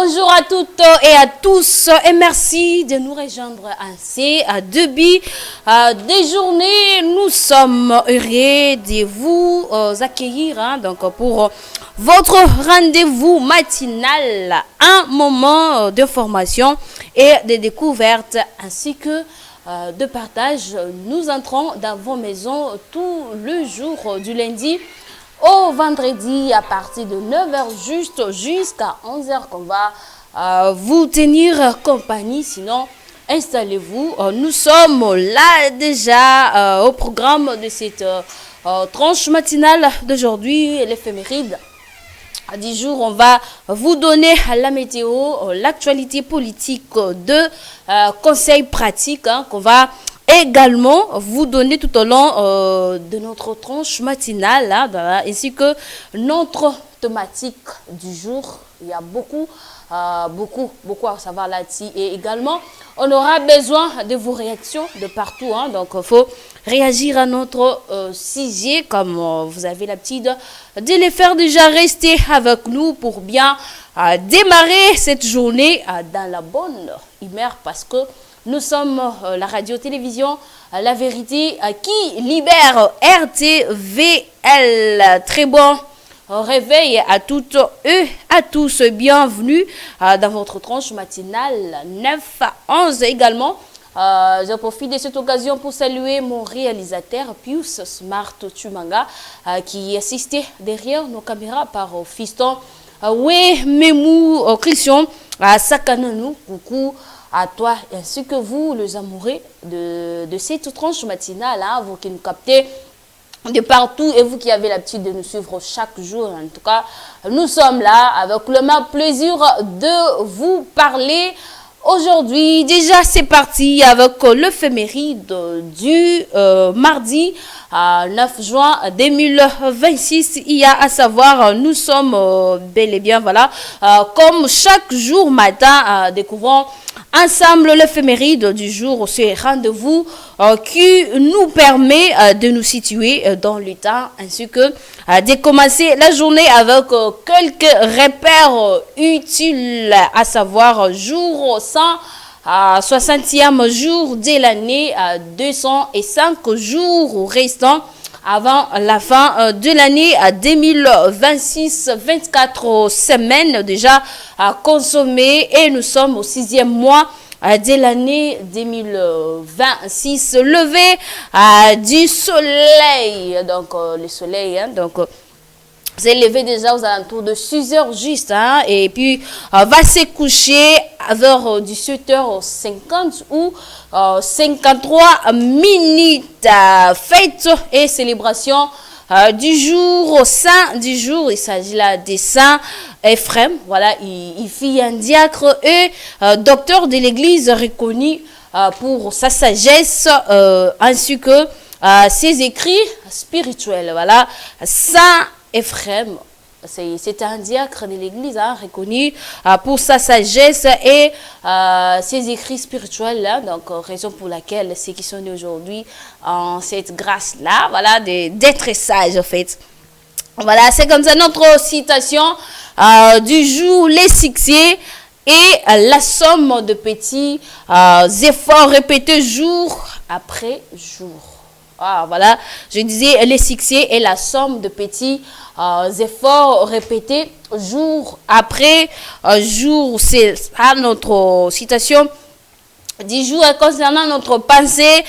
Bonjour à toutes et à tous et merci de nous rejoindre ainsi à début des journées. Nous sommes heureux de vous accueillir donc pour votre rendez-vous matinal, un moment de formation et de découverte ainsi que de partage. Nous entrons dans vos maisons tout le jour du lundi au vendredi à partir de 9h juste jusqu'à 11h qu'on va vous tenir compagnie. Sinon, installez-vous. Nous sommes là déjà au programme de cette tranche matinale d'aujourd'hui, l'éphéméride. À 10 jours, on va vous donner la météo, l'actualité politique de conseils pratiques qu'on va également vous donner tout au long de notre tranche matinale, ainsi que notre thématique du jour. Il y a beaucoup à savoir là-dessus. Et également, on aura besoin de vos réactions de partout. Donc, il faut réagir à notre sujet comme vous avez l'habitude de les faire déjà. Rester avec nous pour bien démarrer cette journée dans la bonne humeur parce que nous sommes la radio-télévision La Vérité qui libère RTVL. Très bon réveil à toutes et à tous. Bienvenue dans votre tranche matinale 9 à 11 également. Je profite de cette occasion pour saluer mon réalisateur Pius Smart Chumanga qui assistait derrière nos caméras par fiston Memou Christian Sakananou. Coucou à toi ainsi que vous, les amoureux de cette tranche matinale, vous qui nous captez de partout et vous qui avez l'habitude de nous suivre chaque jour. En tout cas, nous sommes là avec le même plaisir de vous parler. Aujourd'hui, déjà c'est parti avec l'éphéméride du mardi 9 juin 2026. Il y a à savoir, nous sommes bel et bien, voilà, comme chaque jour matin, découvrons ensemble l'éphéméride du jour, ce rendez-vous qui nous permet de nous situer dans le temps ainsi que de commencer la journée avec quelques repères utiles, à savoir jour 160e jour de l'année, 205 jours restants avant la fin de l'année 2026, 24 semaines déjà consommées et nous sommes au 6e mois de l'année 2026. Lever du soleil, donc le soleil, donc s'est levé déjà aux alentours de 6 heures juste, et puis va se coucher vers 17h50 ou 53 minutes. Fête et célébration du jour au saint du jour. Il s'agit là des saints Ephrem, voilà, il fit un diacre et docteur de l'église reconnu pour sa sagesse ainsi que ses écrits spirituels. Voilà, Saint Ephrem, c'est un diacre de l'église reconnu pour sa sagesse et ses écrits spirituels. Donc, raison pour laquelle ceux qui sont nés aujourd'hui en cette grâce-là, voilà, d'être sages en fait. Voilà, c'est comme ça notre citation du jour, les succès et la somme de petits efforts répétés jour après jour. Voilà, je disais les succès et la somme de petits efforts répétés jour après jour. C'est notre citation du jour. Concernant notre pensée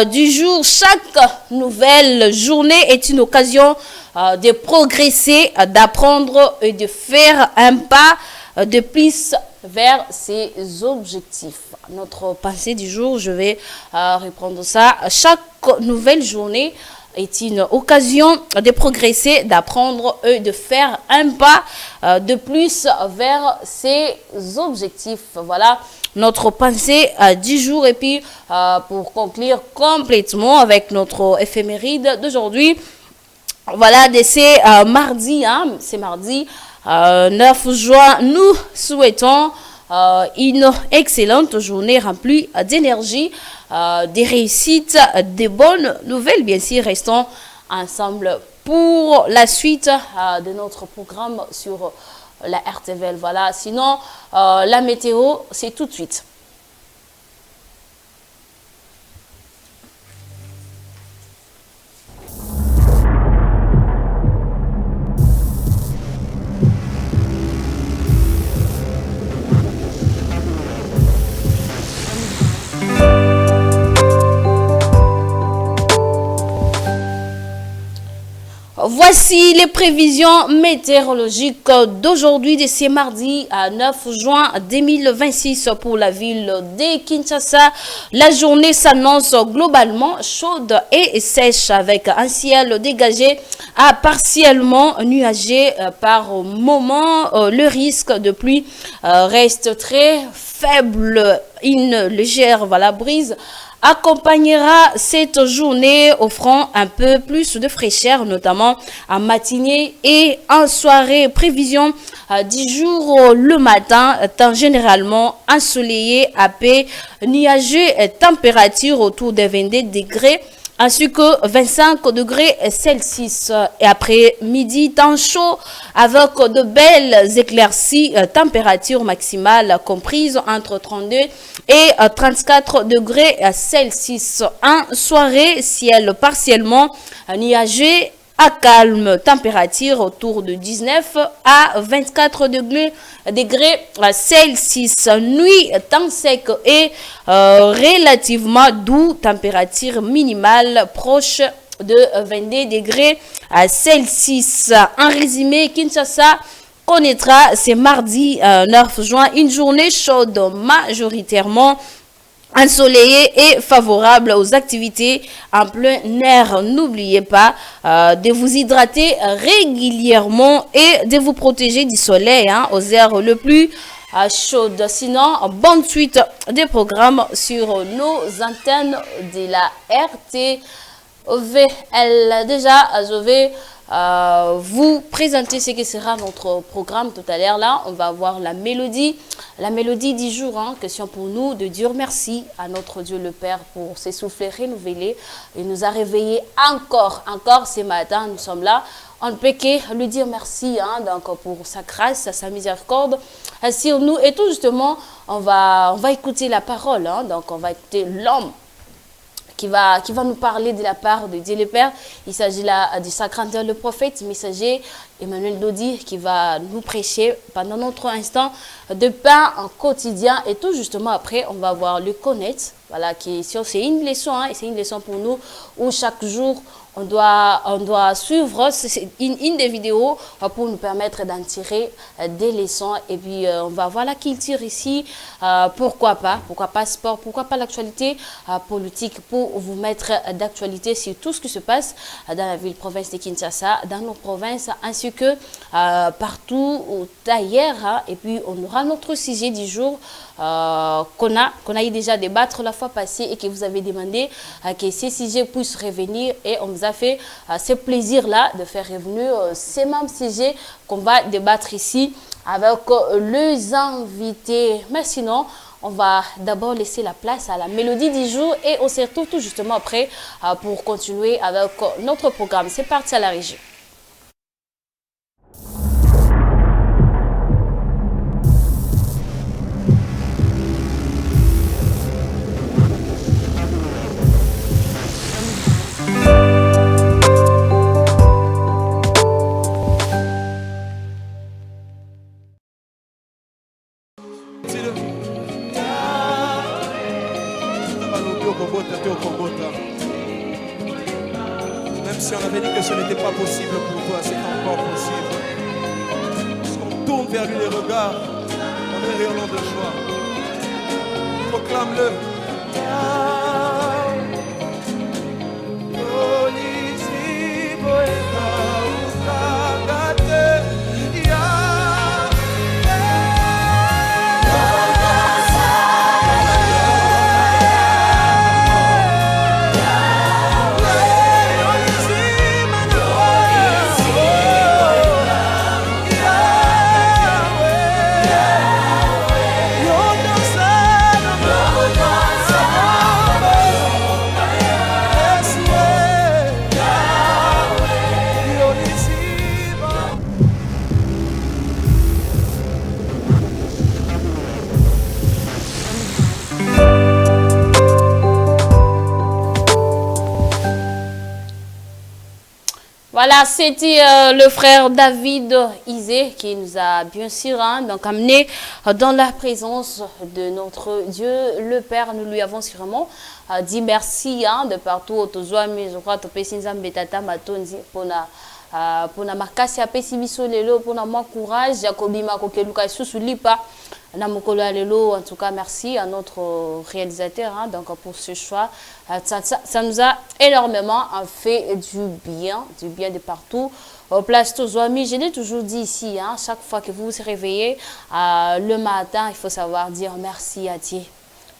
du jour, chaque nouvelle journée est une occasion de progresser, d'apprendre et de faire un pas de plus vers ses objectifs. Notre pensée du jour, je vais reprendre ça. Chaque nouvelle journée est une occasion de progresser, d'apprendre et de faire un pas de plus vers ses objectifs. Voilà notre pensée du jour. Et puis, pour conclure complètement avec notre éphéméride d'aujourd'hui, voilà, de ces mardi, c'est mardi 9 juin, nous souhaitons une excellente journée remplie d'énergie, des réussites, des bonnes nouvelles. Bien sûr, restons ensemble pour la suite de notre programme sur la RTVL. Voilà, sinon, la météo, c'est tout de suite. Voici les prévisions météorologiques d'aujourd'hui, de ce mardi à 9 juin 2026 pour la ville de Kinshasa. La journée s'annonce globalement chaude et sèche avec un ciel dégagé à partiellement nuagé par moment. Le risque de pluie reste très faible. Une légère brise accompagnera cette journée, offrant un peu plus de fraîcheur, notamment en matinée et en soirée. Prévision du jour le matin, temps généralement ensoleillé, à paix, nuageux, température autour des 22 degrés. Ainsi que 25 degrés Celsius. Et après midi, temps chaud avec de belles éclaircies, température maximale comprise entre 32 et 34 degrés Celsius. En soirée, ciel partiellement nuageux à calme, température autour de 19 à 24 degrés Celsius. Nuit, temps sec et relativement doux, température minimale proche de 22 degrés Celsius. En résumé, Kinshasa connaîtra ce mardi 9 juin une journée chaude majoritairement ensoleillé et favorable aux activités en plein air. N'oubliez pas de vous hydrater régulièrement et de vous protéger du soleil aux heures le plus chaudes. Sinon, bonne suite des programmes sur nos antennes de la RTVL. Déjà, je vais vous présenter ce que sera notre programme tout à l'heure. Là, on va voir la mélodie du jour. Question pour nous de dire merci à notre Dieu le Père pour ses souffles renouvelés. Il nous a réveillés encore ce matin. Nous sommes là. On ne peut que lui dire merci donc pour sa grâce, sa miséricorde sur nous. Et tout justement, on va écouter la parole. Donc, on va écouter l'homme qui va nous parler de la part de Dieu le Père. Il s'agit là du sacramentel, le prophète, messager Emmanuel Dodi, qui va nous prêcher pendant notre instant de pain en quotidien. Et tout justement après, on va voir le connaître. Voilà, c'est une leçon, et c'est une leçon pour nous où chaque jour, on doit suivre une des vidéos pour nous permettre d'en tirer des leçons. Et puis, on va voir la culture ici. Pourquoi pas sport, pourquoi pas l'actualité politique pour vous mettre d'actualité sur tout ce qui se passe dans la ville-province de Kinshasa, dans nos provinces, ainsi que partout ailleurs. Et puis, on aura notre sujet du jour qu'on a eu déjà débattre la fois passée et que vous avez demandé que ces sujets puissent revenir, et on vous a fait ce plaisir-là de faire revenir ces mêmes sujets qu'on va débattre ici avec les invités. Mais sinon, on va d'abord laisser la place à la mélodie du jour et on se retrouve tout justement après pour continuer avec notre programme. C'est parti à la régie. Même si on avait dit que ce n'était pas possible pour toi, c'est encore possible. Parce qu'on tourne vers lui les regards, on est hurlant de joie. Proclame-le. Voilà, c'était le frère David Isé qui nous a bien sûr donc amené dans la présence de notre Dieu, le Père. Nous lui avons sûrement dit merci de partout au tozoa mais je crois que Pesinza Mbetata Matonzi pour na makasi apesi biso lelo pour na moi courage Jacobi Makokeluka Susulipa na mokolo lelo. En tout cas, merci à notre réalisateur donc pour ce choix. Ça nous a énormément fait du bien de partout. Place Tozoami, je l'ai toujours dit ici, chaque fois que vous vous réveillez le matin, il faut savoir dire merci à Dieu.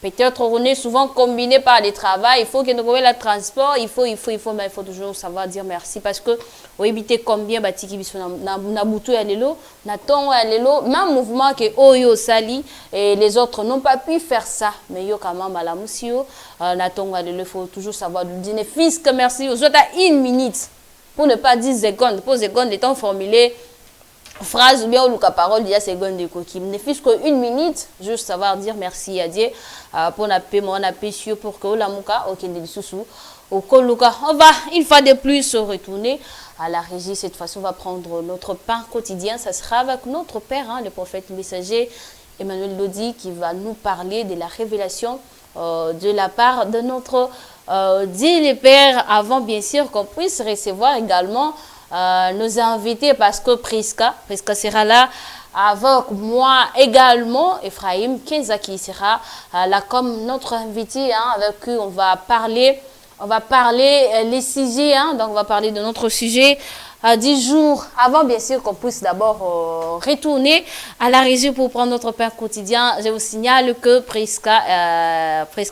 Peut-être on est souvent combiné par les travaux, il faut que nous voyons le transport, il faut, mais il faut toujours savoir dire merci parce que vous évitez combien batiki biso na butu ya lelo, na tongo ya lelo, même mouvement que Oyo Sali et les autres n'ont pas pu faire ça, mais yo quand même la musio na tongo ya lelo, il faut toujours savoir lui dire fils que merci, vous êtes à 1 minute pour ne pas 10 secondes, pour secondes les temps formulés. Phrase ou bien ou la parole il y a seconde de coquille ne fût-ce qu'une minute juste savoir dire merci à Dieu pour la paix mon appétit pour que la muka ok ne sous au koluka on va une fois de plus se retourner à la régie. Cette fois-ci on va prendre notre pain quotidien, ça sera avec notre père le prophète messager Emmanuel Lodi qui va nous parler de la révélation de la part de notre Dieu le Père avant bien sûr qu'on puisse recevoir également nos invités parce que Priska sera là avec moi également. Ephraim Kenza qui sera là comme notre invité avec qui on va parler les sujets donc on va parler de notre sujet 10 jours avant bien sûr qu'on puisse d'abord retourner à la régie pour prendre notre pain quotidien. Je vous signale que Priska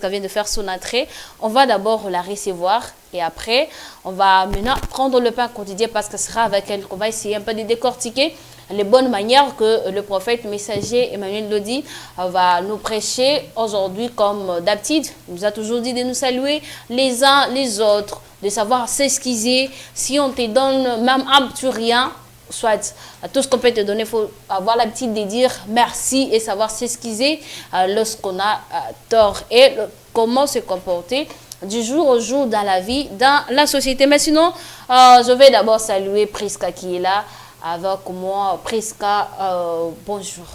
vient de faire son entrée. On va d'abord la recevoir et après on va maintenant prendre le pain quotidien parce que ce sera avec elle qu'on va essayer un peu de décortiquer les bonnes manières que le prophète messager Emmanuel Lodi va nous prêcher aujourd'hui. Comme d'habitude, il nous a toujours dit de nous saluer les uns les autres, de savoir s'excuser. Si on te donne même un petit rien, soit tout ce qu'on peut te donner, il faut avoir l'habitude de dire merci et savoir s'excuser lorsqu'on a tort et comment se comporter du jour au jour dans la vie, dans la société. Mais sinon, je vais d'abord saluer Priska qui est là avec moi. Priska, bonjour.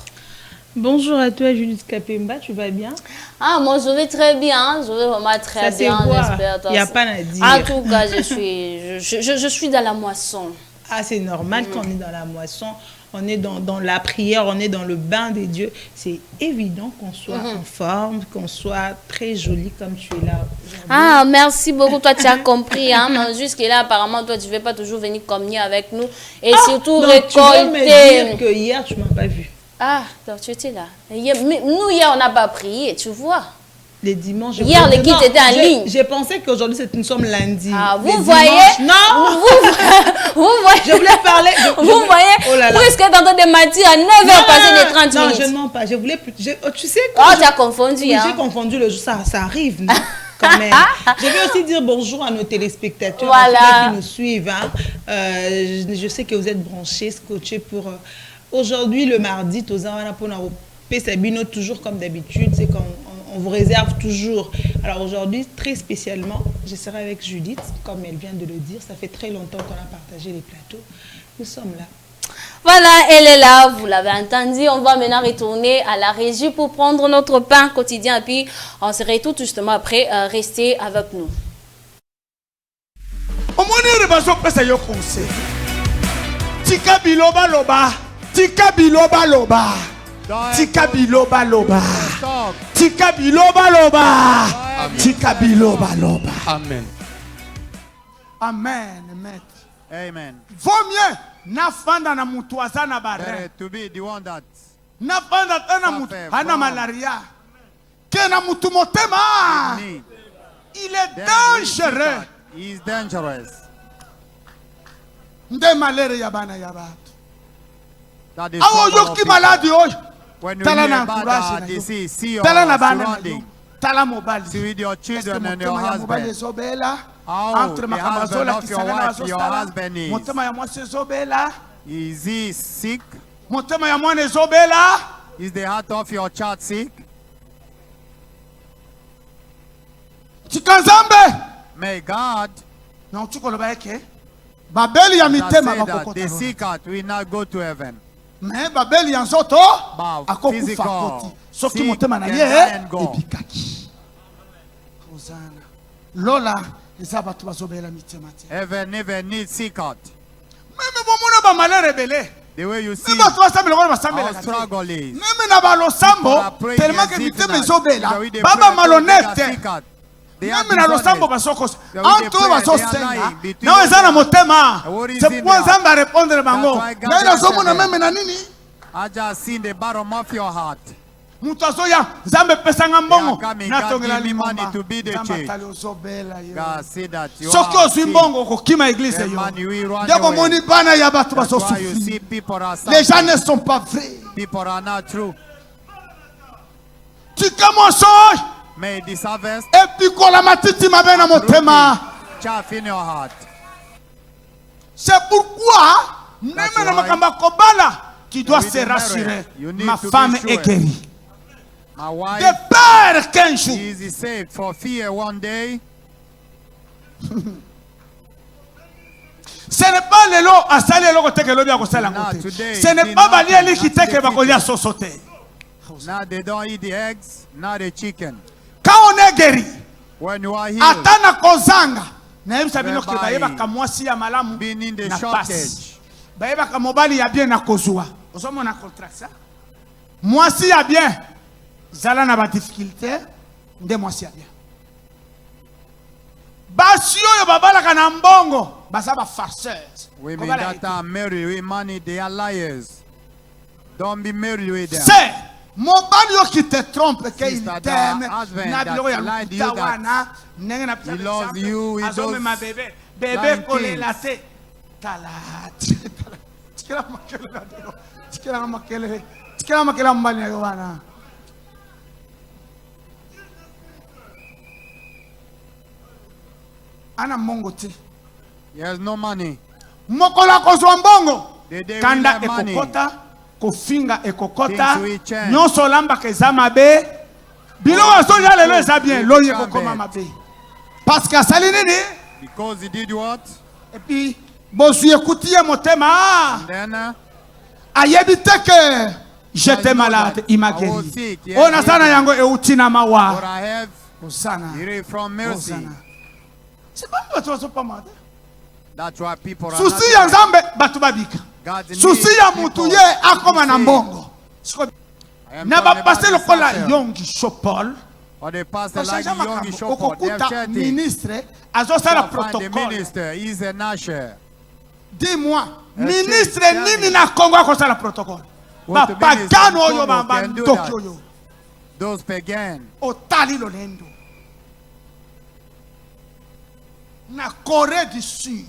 Bonjour à toi, Judith Kapemba, tu vas bien? Ah, moi je vais très bien, je vais vraiment très bien, j'espère. Il n'y a pas à dire. En tout cas, je suis dans la moisson. Ah, c'est normal qu'on est dans la moisson, on est dans la prière, on est dans le bain des dieux. C'est évident qu'on soit en forme, qu'on soit très jolie comme tu es là. Ah, merci beaucoup, toi tu as compris. Jusque-là, apparemment, toi tu ne veux pas toujours venir communier avec nous et surtout récolter. Tu veux me dire que hier tu ne m'as pas vu. Ah, donc tu étais là. Hier, nous, hier, on n'a pas prié, tu vois. Les dimanches. Hier, l'équipe était en ligne. J'ai pensé qu'aujourd'hui, nous sommes lundi. Ah, vous voyez? Non! Vous voyez? Je voulais parler. Vous voyez? Oh là là. Presque dans de matin à 9h passé les 30 minutes. Non, je ne mens pas. Je voulais plus. Tu sais que. Oh, tu as confondu. Oui, j'ai confondu le jour. Ça arrive, non? Quand même. Je vais aussi dire bonjour à nos téléspectateurs qui nous suivent. Je sais que vous êtes branchés, scotchés pour. Aujourd'hui, le mardi, toujours comme d'habitude, c'est qu'on vous réserve toujours. Alors aujourd'hui, très spécialement, je serai avec Judith, comme elle vient de le dire. Ça fait très longtemps qu'on a partagé les plateaux. Nous sommes là. Voilà, elle est là, vous l'avez entendu. On va maintenant retourner à la régie pour prendre notre pain quotidien. Et puis, on se retrouve justement après. Restez avec nous. Tika biloba loba, tika biloba loba, tika biloba loba, tika biloba loba, tika biloba loba. Amen. Amen, maître. Amen. Vaut mieux nafanda na mutu azana bare. To be the one that Nafanda na mutu hana malaria. Que na mutu motema. Il est dangereux. He is dangerous. Nde malaria yabana yabatu. That is Awo yoki maladi oy. when you Tala hear na about encourage disease, see your Tala na bana surrounding, tala mobali. see with your children and your Motema ya mobali husband. ezobela. How Entre the makambo husband azola of your kisana na wife, your azosala. husband is. Motema ya mwasi ezobela. Is he sick? Motema ya mwana ezobela. Is the heart of your child sick? Chikanzambe. May God, Na uchukolo baeke. babeli ya I mitema say that bakokota the lola. sick heart will not go to heaven. Mais babeli ya nzoto akokufa physical, koti soki sick motema na can ye die and go. ebikaki. Hosana. Lola eza bato bazobela mitema te. Heaven never needs sick heart. Meme bomona ba malere belé. The way you see Meme bato basambela kwa basambela our kati. struggle is. Meme na balosambo People are praying tellement que as if mitema not. ezobela. The way they Baba pray, they got malhonnête. sick heart. They are Meme na losambo dishonest. basokos. The way they Anto pray, basosenga. they are lying between Na eza na them. motema. What is C'est in pour their Nzamba répondre bango. That's why God Na ina answered somo na them. meme na nini? I just seen the bottom of your heart. Mutu azoya Nzambe pesanga mbongo. They are coming, Natongela God give me money limomba. to be the Nzambe change. atali ozobela yo. God see that you Soki are ozwi sick. mbongo okokima eglise The yo. money will run Ndeko away. moni bana ya bato That's why you see bazosufrir. people are Les gens suffering. ne sont pas vrais. People are not true. Tika moso May this harvest epikola matiti mabe na motema. chaff in your heart. C'est pourquoi même That's na why makamba kobala tu dois with se the marriage, rassurer. you need Ma to be femme sure. est guérie. My wife De peur qu'un jour is saved for fear one day. ce n'est pas lelo asali eloko teke lobi akosala Not ngote. today, Ce n'est it's pas not- balieli not kiteke the bakolia future. soso te. Now they don't eat the eggs, not the chicken. Quand on est guéri, When you are healed, ata na kozanga nayebisa bino ke Whereby bayebaka mwasi ya malamu being in the na shortage. pasi, bayebaka mobali ya bien na kozwa. Ozomona contraste ça? Mwasi ya bien zala na ba difficulté nde mwasi ya bien. Basi oyo babalaka na mbongo baza ba farceurs. women Kobala that are married with money, they are liars. Don't be married with them. c'est mobali yo qui te trompe que il Sister, t'aime the husband na biloko ya that lied to you lukuta that wana ndenge na he loves you with azomema those bebe bebe lying kolela te tala tikela makele na delo tikela makele mbali na yo wana ana mbongo te He has no money. mokolo akozwa mbongo The day kanda we have money, ekokota kofinga ekokota things will change. nyonso olambaka eza mabe biloko azolia lelo eza bien Will loyi become ekokoma bad. mabe parce que asali nini because he did what? epuis bozwi ekuti ye motema Then ayebi te ke j'étais I know malade that il m'a I was guéri sick, yes, oyo naza na yes. yango euti na what mawa I have, osana it is from mercy. osana c'est pas bato bazopama te That's why people are susi ya not. nzambe bato babika God needs susi ya people mutu to ye be akoma na saved. mbongo Siko- I am na talking about bapase the lokola pastor. yongisho paul Or the pastor like oshange Yogi makambo Shopot, they have okokuta checked it. ministre azosala Find the protocole minister, he's a nasher. dis-moi Eh, ministre tell me. nini na kongo akosala protocole What the bapagano minister oyo in Congo can do bandoki that. oyo Those pagan. otali lolendo na Corée du Sud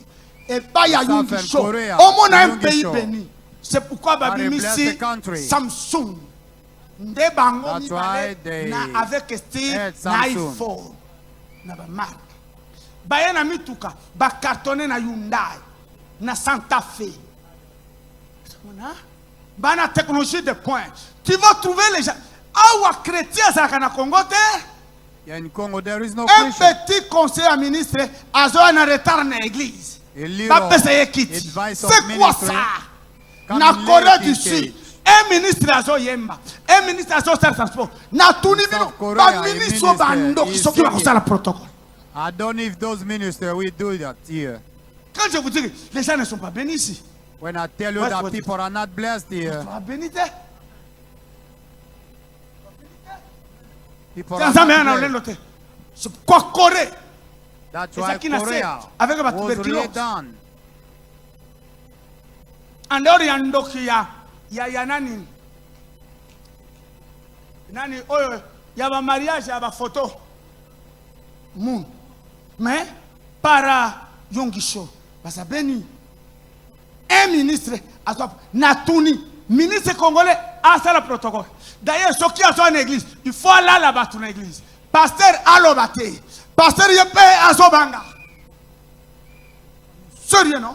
epai ya Southern yungisho Korea, omona un Yungi pays Show. béni c'est pourquoi Are a babimisi blessed country. Samsung nde bango That's why mibale they na avec style had na Samsung. iPhone na bamarke baye na mituka bakartone na Hyundai na Santa Fe Ona? Bana technologie de pointe tu vas trouver les gens awa chrétien azalaka na Congo te In Congo, there is no un Christian. petit conseiller à ministre azoya na retard na église A little bapesa ye kiti advice of c'est quoi ministry. ça Come na in Corée late du in Sud cage. un ministre azoyemba un ministre azosala transport na tuni bino South Korea, baministre a oyo bandoki minister soki is bakosala protocole I don't know if those ministers will do that here. quand je vous dis que les gens ne sont pas bénis ici When I tell you What- that what- people are not blessed here, tu vas béni te people te are nzambe ya not na blessed. olendo te c'est pourquoi Corée That's Et why ça qui n'a Korea fait avec la was tuberculose. really done. en dehors ya ndoki ya nani nani oyo ya bamariage ya bafoto mun mais para yongisho baza beni un ministre azwa na tuni ministre congolais asala protocole d'ailleurs soki azwa na église il faut alala bato na église pasteur aloba te pasteur ye mpe azobanga sérieux non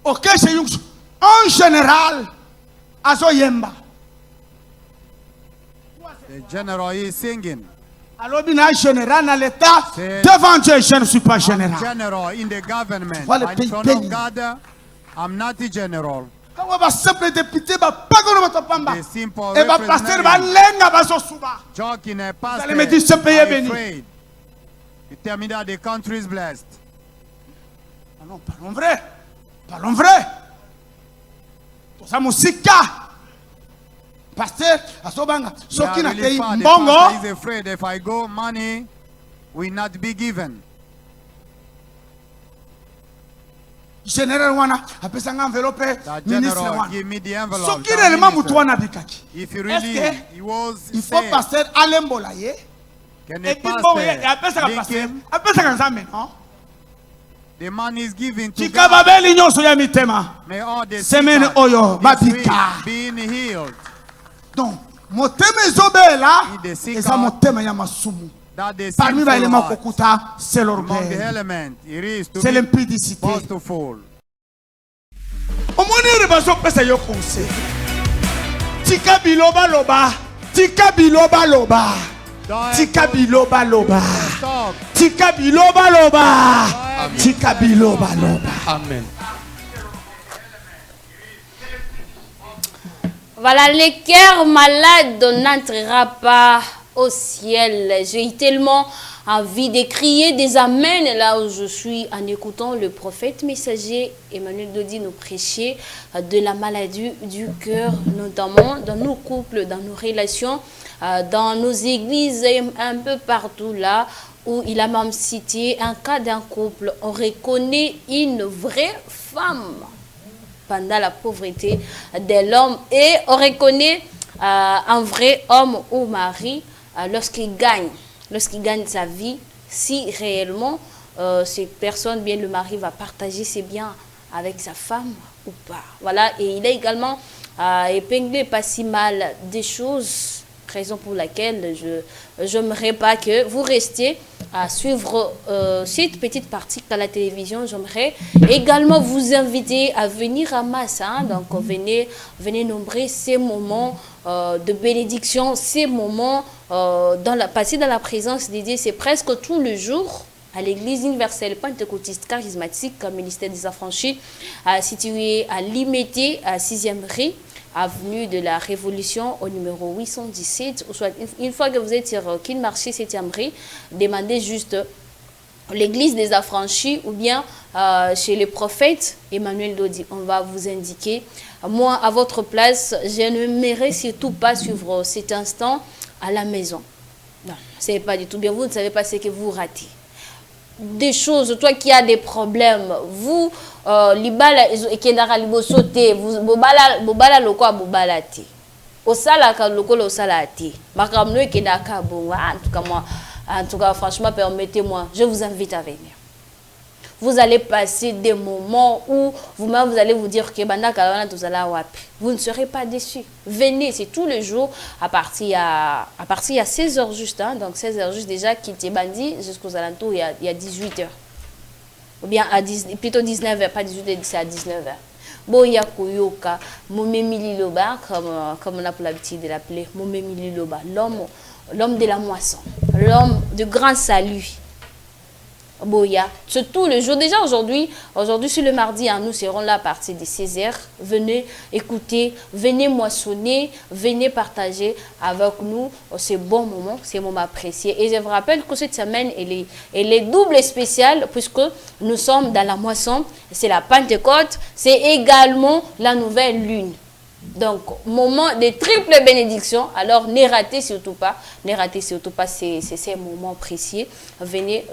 ok chez yongisho en général azoyemba The general is singing. Alors, il y a un général dans l'État. Devant Dieu, je ne suis pas général. General in the government. Voilà, In front pays. of God, I'm not a general. Quand on va simple député, va pas qu'on va pamba. The simple Et va passer va representative lenga va so suba. joking a pastor. allez me dire, ce pays est béni. Afraid. You tell me that the country is blessed. Ah non, parlons vrai. Parlons vrai. Tout ça musika. Pasteur, asobanga. We So are qui n'a really pas far. The mbongo. pastor is afraid if I go, money will not be given. Général wana apesa nga enveloppe That ministre general wana. give me the envelope. So qui that réellement minister. mutu wana bikaki. If he really, Est-ce he was Il faut saved, pasteur alembola ye. can Et a puis bon, pastor apesa ka link pasteur. him? Apesa ka nzambe, non? The man is given to Tika God. babeli nyonso ya mitema. May all the Semaine sick oyo this week babika. being healed. Donc, motema ezobela In the sick eza heart, motema ya masumu. That the Parmi sinful baéléments heart, kokuta, c'est among the l'orgueil. element, it is to C'est be l'impudicité. boastful. Omoni ere bazopesa yo conseil. Tika biloba loba. Tika biloba loba. Tika biloba loba. Stop. Tika biloba loba. Tika biloba loba. Amen. Voilà, le cœur malade n'entrera pas au ciel. J'ai tellement envie de crier des amens là où je suis en écoutant le prophète messager Emmanuel Dodi nous prêcher de la maladie du cœur, notamment dans nos couples, dans nos relations, dans nos églises et un peu partout là où il a même cité un cas d'un couple. On reconnaît une vraie femme pendant la pauvreté de l'homme et on reconnaît un vrai homme ou mari lorsqu'il gagne sa vie, si réellement cette personne, bien le mari, va partager ses biens avec sa femme ou pas. Voilà, et il a également épinglé pas si mal des choses, raison pour laquelle je n'aimerais pas que vous restiez à suivre cette petite partie à la télévision. J'aimerais également vous inviter à venir à masse. Hein? Donc, venez nombrer ces moments de bénédiction, ces moments passer dans la présence de Dieu. C'est presque tout le jour à l'église universelle pentecôtiste charismatique, ministère des Affranchis, située à Limété, à 6e rue, avenue de la Révolution au numéro 817. Ou soit, une fois que vous êtes sur Kin Marché 7e rue, demandez juste l'église des Affranchis ou bien chez le prophète Emmanuel Dodi. On va vous indiquer. Moi, à votre place, je n'aimerais surtout pas suivre cet instant à la maison. Non, ce n'est pas du tout bien. Vous ne savez pas ce que vous ratez. Des choses, toi qui as des problèmes, vous, libala ekendaka liboso te, bobala lokwa bobala te. Osala ka lokolo osala te. Makamno ekendaka bon. En tout cas, franchement, permettez-moi, je vous invite à venir. Vous allez passer des moments où vous-même, vous allez vous dire que vous ne serez pas déçus. Venez, c'est tous les jours à partir à 16h juste. Hein, donc 16h juste déjà, quitter Bandi jusqu'aux alentours, il y a 18h. Ou bien plutôt 19h, pas 18h, c'est à 19h. Boya Koyoka, Momemi Liloba, comme on a pour l'habitude de l'appeler, Momemi Liloba, l'homme de la moisson, l'homme de grand salut. Boya, c'est tout le jour. Déjà aujourd'hui c'est le mardi, hein, nous serons là à partir de 16h. Venez écouter, venez moissonner, venez partager avec nous ces bons moments, ces moments appréciés. Et je vous rappelle que cette semaine, elle est double spéciale puisque nous sommes dans la moisson, c'est la Pentecôte, c'est également la nouvelle lune. Donc, moment de triple bénédiction. Alors, ne ratez surtout pas ces moments précieux. Venez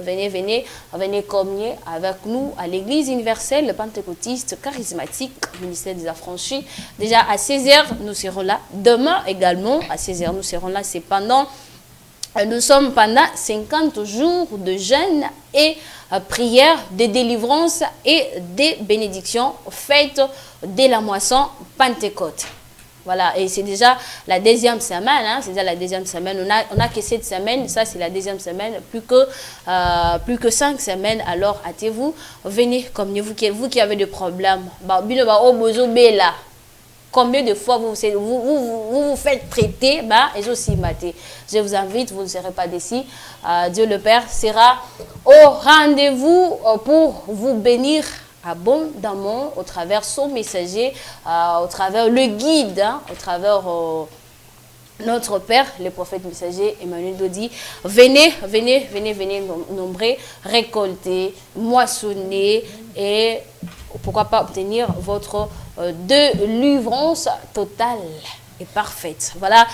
communier avec nous à l'église universelle pentecôtiste charismatique, ministère des Affranchis. Déjà à 16h, nous serons là. Demain également, à 16h, nous serons là. Nous sommes pendant 50 jours de jeûne et prière de délivrance et de bénédiction faites dès la moisson Pentecôte. Voilà, et c'est déjà la deuxième semaine, hein, c'est déjà la deuxième semaine. On a que cette semaine, ça c'est la deuxième semaine, plus que 5 semaines. Alors hâtez-vous, venez comme vous qui avez des problèmes. Combien de fois vous faites traiter, bah, et aussi maté. Je vous invite, vous ne serez pas d'ici. Dieu le Père sera au rendez-vous pour vous bénir abondamment au travers son messager, au travers le guide, hein, au travers notre Père, le prophète messager Emmanuel Dodi. Venez nombrer, récolter, moissonner et pourquoi pas obtenir votre délivrance totale et parfaite. Voilà,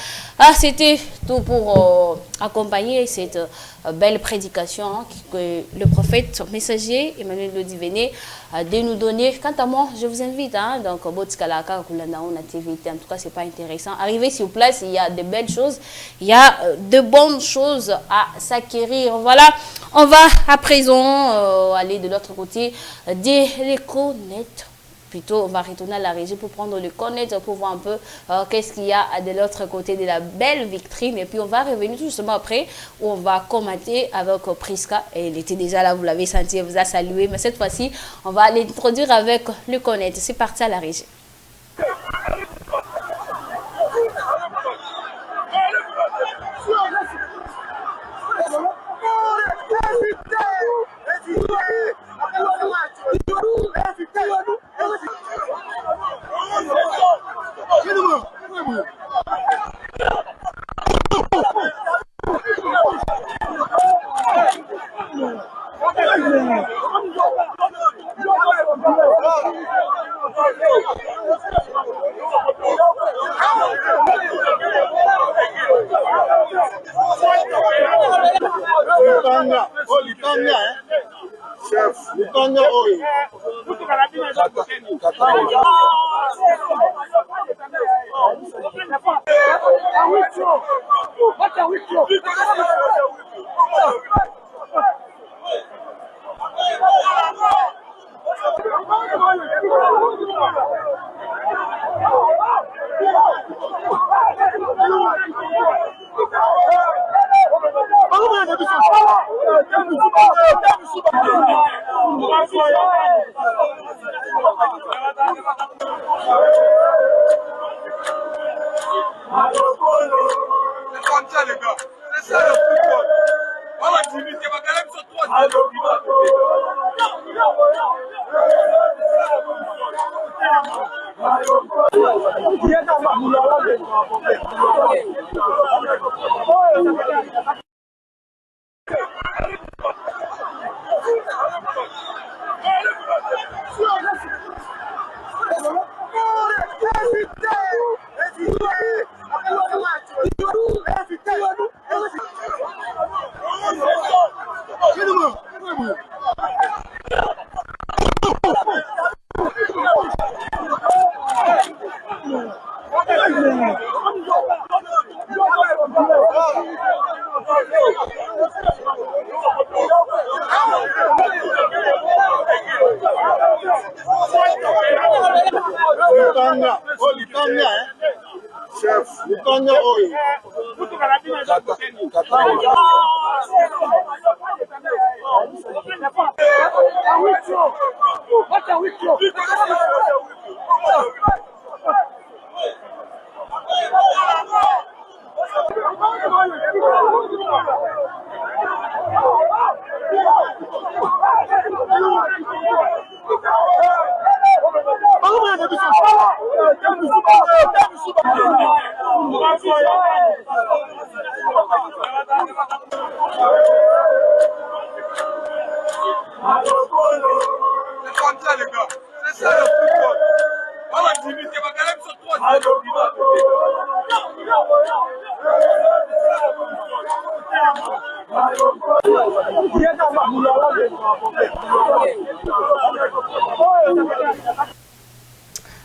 c'était tout pour accompagner cette belle prédication hein, que le prophète messager Emmanuel Dodi venait de nous donner. Quant à moi, je vous invite, hein, donc Botskalaka, activité, en tout cas, c'est pas intéressant. Arriver sur place, il y a de belles choses, il y a de bonnes choses à s'acquérir. Voilà, on va à présent aller de l'autre côté des connaître. Plutôt, on va retourner à la régie pour prendre le connaître, pour voir un peu qu'est-ce qu'il y a de l'autre côté de la belle vitrine. Et puis, on va revenir tout justement après, où on va commenter avec Priska. Et elle était déjà là, vous l'avez senti, elle vous a salué. Mais cette fois-ci, on va l'introduire avec le connaître. C'est parti à la régie.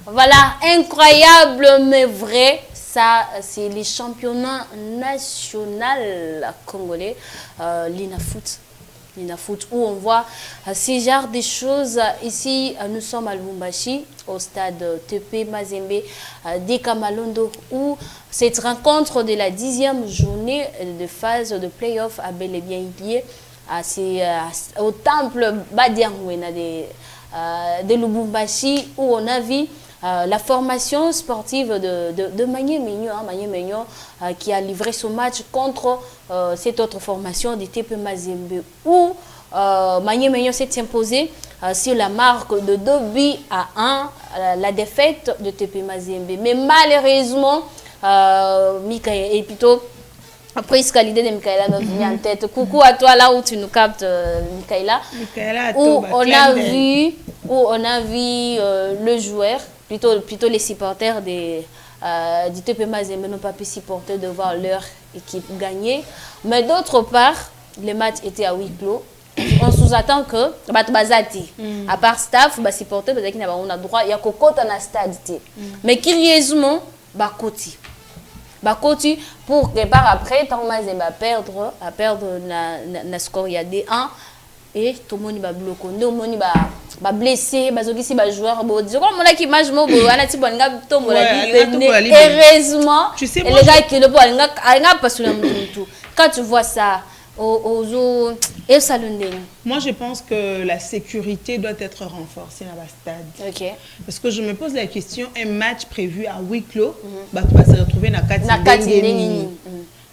Voilà, incroyable mais vrai. Ça, c'est les championnats nationaux congolais, l'INAFOOT. L'INAFOOT, où on voit ces genres de choses. Ici, nous sommes à Lubumbashi, au stade TP Mazembe de Kamalondo, où cette rencontre de la 10e journée de phase de play-off a bel et bien lié au temple Badiangwena de Lubumbashi, où on a vu la formation sportive de Magné Mignon, hein, Magné Mignon qui a livré son match contre cette autre formation de TP Mazembe où Magné Mignon s'est imposé sur la marque de 2-1 la défaite de TP Mazembe. Mais malheureusement, Michael et plutôt presque l'idée de Michaela me vient en tête. Coucou à toi là où tu nous captes, Michaela. Où on a vu le joueur, plutôt les supporters du TP Mazembe n'ont pas pu supporter de voir leur équipe gagner. Mais d'autre part, les matchs étaient à huis clos. On sous-attend que à part staff, supporter, on a droit, il y a cocotte en stade. Mais curieusement, Bakoti pour que par après, tant Mazembe à perdre na score il y a des 1 et tout le monde va bloquer, tout le monde va blessé, bazokisi ba joueur bo dire comme on a qui match mo bo ana ti bonga to mo la dit heureusement tu sais les gars qui le bo alinga pas sur le tout quand tu vois ça aux et salondé. Moi je pense que la sécurité doit être renforcée dans le stade. OK. Parce que je me pose la question, un match prévu à huis clos, bah tu vas se retrouver na kati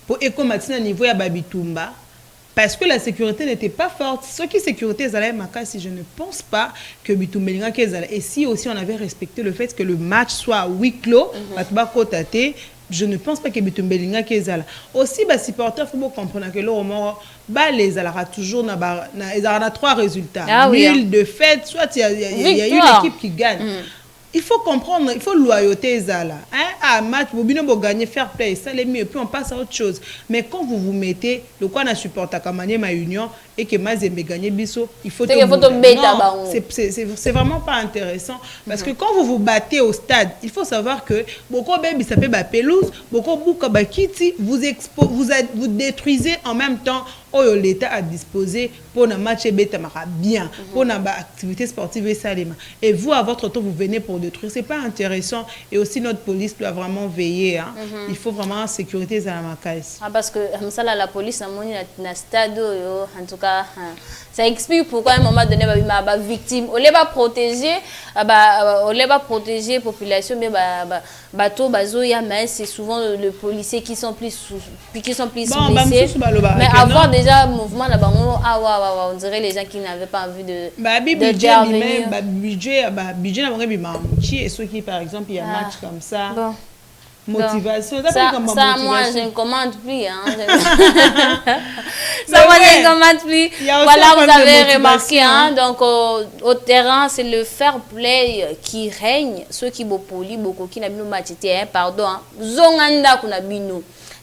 pour écomatina niveau ya Babitumba. Parce que la sécurité n'était pas forte. Ce qui est sécurité, si je ne pense pas que Bitumbelinga Kezala. Et si aussi on avait respecté le fait que le match soit à huis clos, je ne pense pas que Bitumbelinga Kezala. Aussi, les supporters, il faut comprendre que les alara toujours na 3 résultats. Ah, oui, nul, défaite, soit il y a une équipe qui gagne. Il faut comprendre, il faut loyauté Zala. À match, vous gagner, faire play, ça les mieux, et puis on passe à autre chose. Mais quand vous vous mettez, le quoi n'a supporté à ma union et que Mazembe gagne biso, il faut c'est vraiment pas intéressant. Parce que quand vous vous battez au stade, il faut savoir que beaucoup baby ça fait pelouse, beaucoup bakiti, vous détruisez en même temps l'État a disposé pour un match bien, pour une activité sportive et salima. Et vous, à votre tour, vous venez pour détruire. C'est pas intéressant. Et aussi, notre police doit vraiment veiller. Hein. Il faut vraiment sécurité à la macaisse. Parce que la police a monté dans le stade, en tout cas, ça explique pourquoi à un moment donné, ma victime, on les va protéger, la population, mais bateau, mais c'est souvent le policier qui sont plus blessés. Mais avoir déjà mouvement là-bas, on dirait les gens qui n'avaient pas envie de intervenir. Et ceux qui, par exemple, il y a un match comme ça. Bon. Motivation. Ça, moi, je ne commande plus. Hein. Ça, moi, je ne commande plus. Voilà, vous avez remarqué. Hein, donc, au terrain, c'est le fair play qui règne. Ceux qui sont polis, beaucoup qui n'ont pas match, pardon. Zonganda qu'on a bino.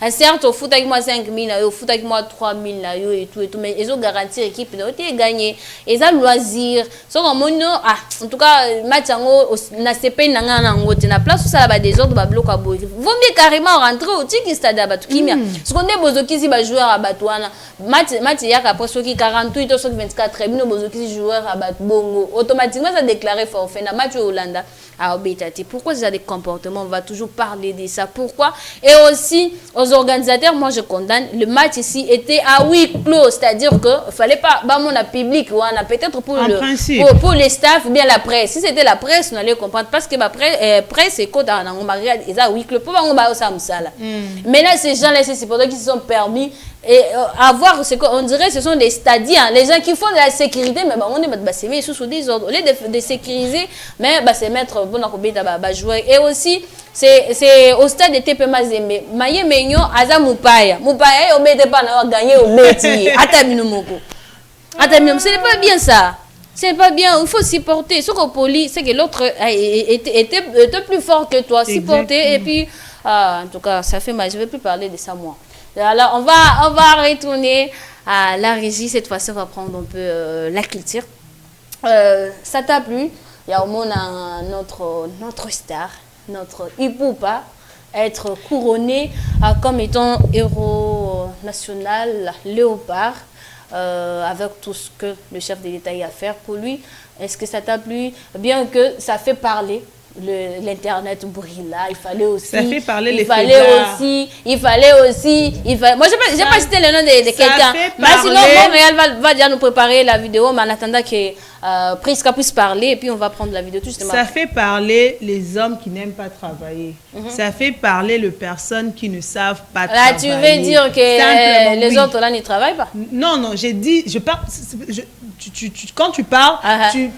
Certes, au foot avec moi 5 000, au foot avec moi 3 000 et tout, mais ils ont garanti l'équipe de gagner. Ils ont loisir. En tout cas, match na CP na place où ça va des autres bloc à boy. Vaut mieux carrément rentrer au tiki stade à Batukimia. Ce qu'on est bozoki ba joueur à Batouana. Match yak après ceux qui 48 ou 24 bino bozoki joueur à Batbongo. Automatiquement ça déclaré forfait na match au Hollanda à Obetati. Pourquoi ça des comportements, on va toujours parler de ça. Pourquoi? Et aussi aux organisateurs, moi je condamne, le match ici était à huis clos, c'est-à-dire que fallait pas mon public ou on a peut-être pour les staffs ou bien la presse. Si c'était la presse, on allait comprendre parce que la presse c'est quoi dans on mariage ils à huis clos pour on va ça là. Mais là ces gens là c'est pour qui se sont permis et avoir ce qu'on dirait ce sont des stadiens, les gens qui font de la sécurité mais on est c'est sous des ordres au lieu de sécuriser mais c'est mettre bon à jouer. Et aussi c'est au stade de TP Mazembe Maye Menyo aza mupaya on met pas na gagner au beti atamino moko atamino ce n'est pas bien ça. C'est pas bien, il faut supporter. Ce qu'on poli, c'est que l'autre était plus fort que toi, supporter et puis en tout cas ça fait mal. Je vais plus parler de ça moi. Alors on va retourner à la régie. Cette fois-ci on va prendre un peu la culture. Ça t'a plu? Il y a au monde notre star, notre Ipupa, être couronné comme étant héros national, léopard, avec tout ce que le chef de l'État y a à faire pour lui. Est-ce que ça t'a plu? Bien que ça fait parler. l'internet brille là, il fallait aussi. Ça fait parler les Moi, j'ai pas cité le nom de quelqu'un. Mais sinon, Montréal va déjà nous préparer la vidéo, mais en attendant que Prisca puisse parler, et puis on va prendre la vidéo tout justement. Ça fait parler les hommes qui n'aiment pas travailler. Ça fait parler les personnes qui ne savent pas travailler. Là, tu veux dire que les autres là ne travaillent pas? Non, non, j'ai dit, je parle. Quand tu parles,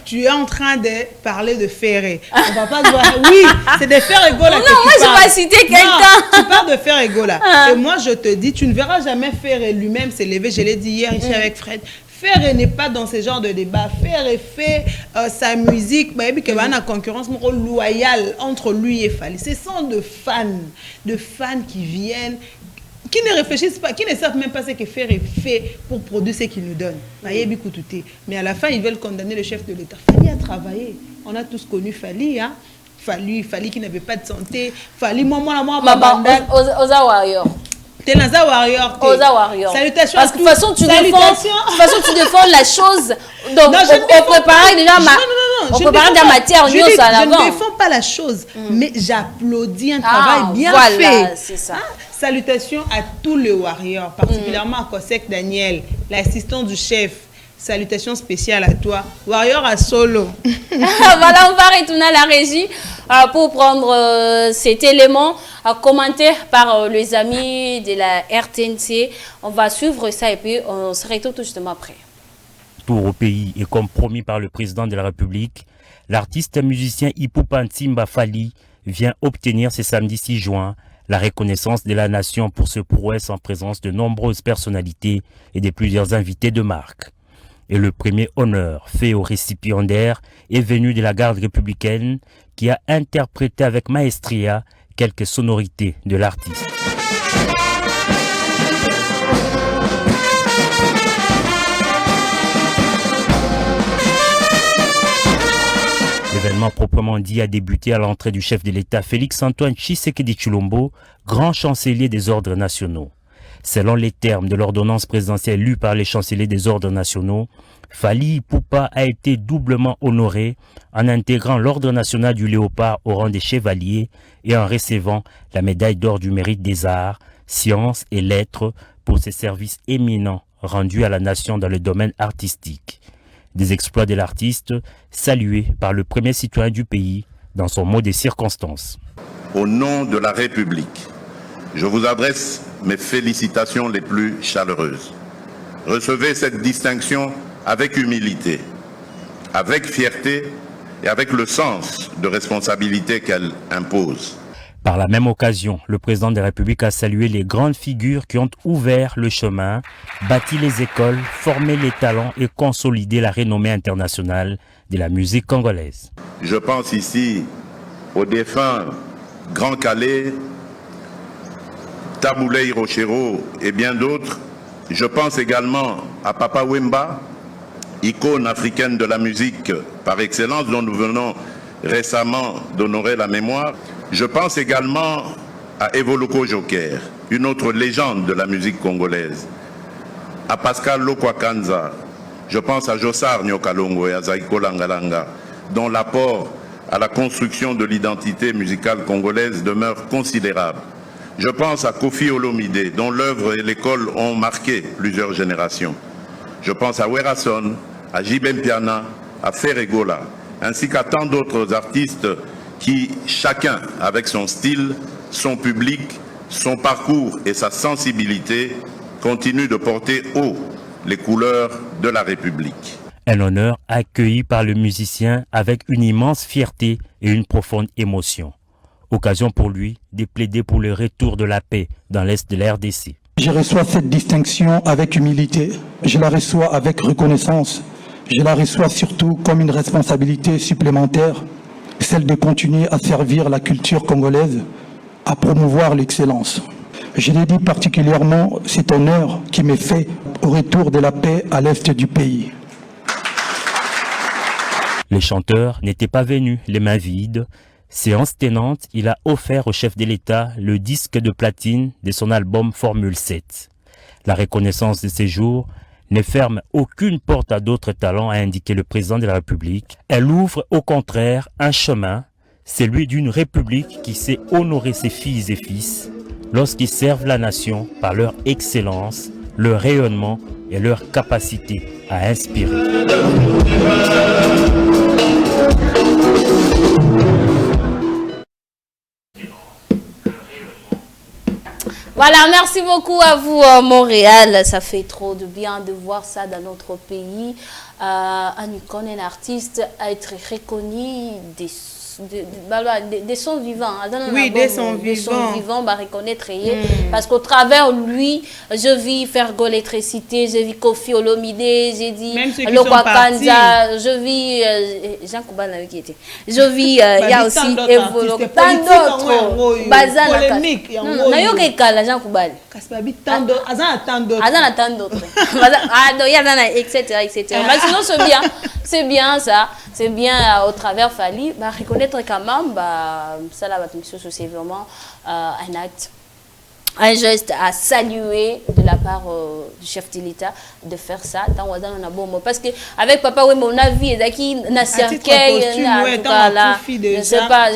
tu es en train de parler de Ferré. On va pas se voir. Oui, c'est de Ferré Gola. Non, moi je vais citer quelqu'un. Tu parles de Ferré Gola. Et moi je te dis, tu ne verras jamais Ferré lui-même s'élever. Je l'ai dit hier ici avec Fred. Ferré n'est pas dans ce genre de débat. Ferré fait sa musique. Il y a une concurrence loyale entre lui et Fally. Ce sont de fans qui viennent, qui ne réfléchissent pas, qui ne savent même pas ce que Ferré fait pour produire ce qu'il nous donne. Mais à la fin, ils veulent condamner le chef de l'État. Fally a travaillé. On a tous connu Fally, hein? Fally qui n'avait pas de santé. Fally, moi, Oza Warrior. T'es Naza Warrior. Oza Warrior. Salutations. Parce que de toute façon, tu défends la chose. Donc, non, on prépare déjà la matière. Je ne défends pas la chose, mais j'applaudis un travail bien fait. C'est ça. Salutations à tous les warriors, particulièrement à Kosek Daniel, l'assistant du chef. Salutations spéciales à toi. Warrior à solo. Voilà, on va retourner à la régie pour prendre cet élément commenté par les amis de la RTNC. On va suivre ça et puis on se retrouve tout justement après. Tour au pays et comme promis par le président de la République, l'artiste musicien Ipupa Ntimba Fally vient obtenir ce samedi 6 juin la reconnaissance de la nation pour ce prouesse en présence de nombreuses personnalités et de plusieurs invités de marque. Et le premier honneur fait au récipiendaire est venu de la garde républicaine qui a interprété avec maestria quelques sonorités de l'artiste. L'événement proprement dit a débuté à l'entrée du chef de l'État Félix-Antoine Tshisekedi Tshilombo, grand chancelier des ordres nationaux. Selon les termes de l'ordonnance présidentielle lue par les chanceliers des ordres nationaux, Fally Ipupa a été doublement honoré en intégrant l'ordre national du Léopard au rang des chevaliers et en recevant la médaille d'or du mérite des arts, sciences et lettres pour ses services éminents rendus à la nation dans le domaine artistique. Des exploits de l'artiste salués par le premier citoyen du pays dans son mot des circonstances. Au nom de la République, je vous adresse mes félicitations les plus chaleureuses. Recevez cette distinction avec humilité, avec fierté et avec le sens de responsabilité qu'elle impose. Par la même occasion, le président de la République a salué les grandes figures qui ont ouvert le chemin, bâti les écoles, formé les talents et consolidé la renommée internationale de la musique congolaise. Je pense ici au défunt Grand Calais, Taboulé Hiroshiro et bien d'autres. Je pense également à Papa Wemba, icône africaine de la musique par excellence dont nous venons récemment d'honorer la mémoire. Je pense également à Evoloko Joker, une autre légende de la musique congolaise. À Pascal Lokwakanza. Je pense à Jossar Nyokalongo et à Zaiko Langalanga, dont l'apport à la construction de l'identité musicale congolaise demeure considérable. Je pense à Kofi Olomide, dont l'œuvre et l'école ont marqué plusieurs générations. Je pense à Werason, à Jibem Piana, à Ferré Gola, ainsi qu'à tant d'autres artistes qui, chacun avec son style, son public, son parcours et sa sensibilité, continuent de porter haut les couleurs de la République. Un honneur accueilli par le musicien avec une immense fierté et une profonde émotion. Occasion pour lui de plaider pour le retour de la paix dans l'Est de la RDC. Je reçois cette distinction avec humilité, je la reçois avec reconnaissance, je la reçois surtout comme une responsabilité supplémentaire, celle de continuer à servir la culture congolaise, à promouvoir l'excellence. Je dédie particulièrement cet honneur qui m'est fait au retour de la paix à l'Est du pays. Les chanteurs n'étaient pas venus les mains vides. Séance tenante, il a offert au chef de l'État le disque de platine de son album Formule 7. La reconnaissance de ces jours ne ferme aucune porte à d'autres talents, a indiqué le président de la République. Elle ouvre au contraire un chemin, celui d'une république qui sait honorer ses filles et fils lorsqu'ils servent la nation par leur excellence, leur rayonnement et leur capacité à inspirer. Voilà, merci beaucoup à vous Montréal. Ça fait trop de bien de voir ça dans notre pays. Un artiste à être reconnu des sons vivants. Oui, des sons vivants. Bah, reconnaître. Parce qu'au travers lui, je vis Fergo l'électricité, je vis Kofi Olomide, j'ai dit Lokwakanza, je vis Jean Koubana qui était. Je vis il y a aussi Evolo, tant d'autres. Polémique. Nayoke Kala Jean Koubana. Tant d'autres. Etc. Mais sinon c'est bien ça. C'est bien au travers Fali, bah, reconnaître quand même, bah, ça là, c'est vraiment un acte, un geste à saluer de la part du chef de l'État de faire ça. Parce qu'avec Papa, oui, on a vu qui n'a cercueil, je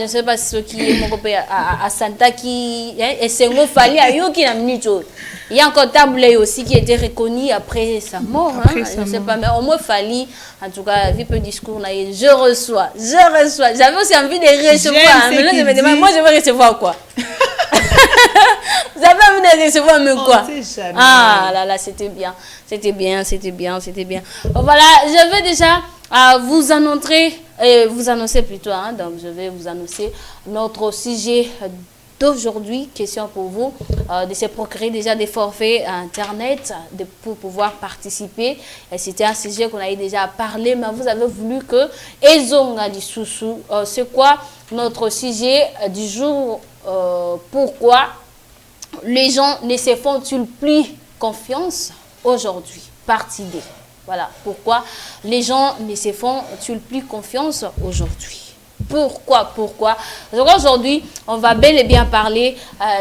ne sais pas ce qui est mon copain à Santa qui et c'est un Fali à Yo qui n'a minute. Il y a encore Tablé aussi qui a été reconnu après sa mort. Je ne sais pas, mais au moins Fali, en tout cas, vu peu discours, je reçois. J'avais aussi envie de recevoir. Mais là, je me demande, moi, je veux recevoir quoi? Vous avez envie de recevoir mais quoi? Ah là là, c'était bien. Voilà, je vais déjà vous annoncer plutôt. Donc, je vais vous annoncer notre sujet d'aujourd'hui, question pour vous, de se procurer déjà des forfaits à Internet pour pouvoir participer. C'était un sujet qu'on avait déjà parlé, mais vous avez voulu que Ezonga di Soussou, c'est quoi notre sujet du jour? Pourquoi les gens ne se font-ils plus confiance aujourd'hui? Partie D. Voilà, pourquoi les gens ne se font-ils plus confiance aujourd'hui? Pourquoi? Donc aujourd'hui, on va bel et bien parler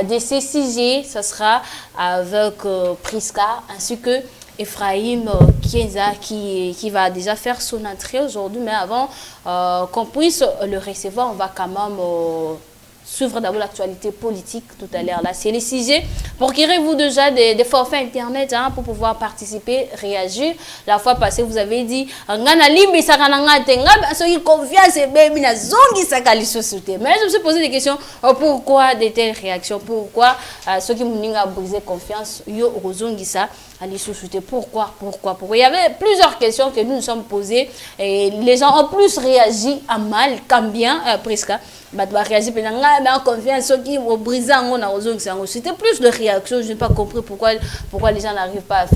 de ces sujets. Ce sera avec Priska ainsi que Ephraim Kienza qui va déjà faire son entrée aujourd'hui. Mais avant qu'on puisse le recevoir, on va quand même suivre d'abord l'actualité politique tout à l'heure. Là, c'est les sujets. Procurez-vous déjà des forfaits Internet pour pouvoir participer, réagir. La fois passée, vous avez dit mais je me suis posé des questions. Pourquoi de telles réactions? Pourquoi ceux qui m'ont brisé confiance, pourquoi? Il y avait plusieurs questions que nous nous sommes posées et les gens ont plus réagi à mal qu'à bien, presque. C'était plus de réactions. Je n'ai pas compris pourquoi les gens n'arrivent pas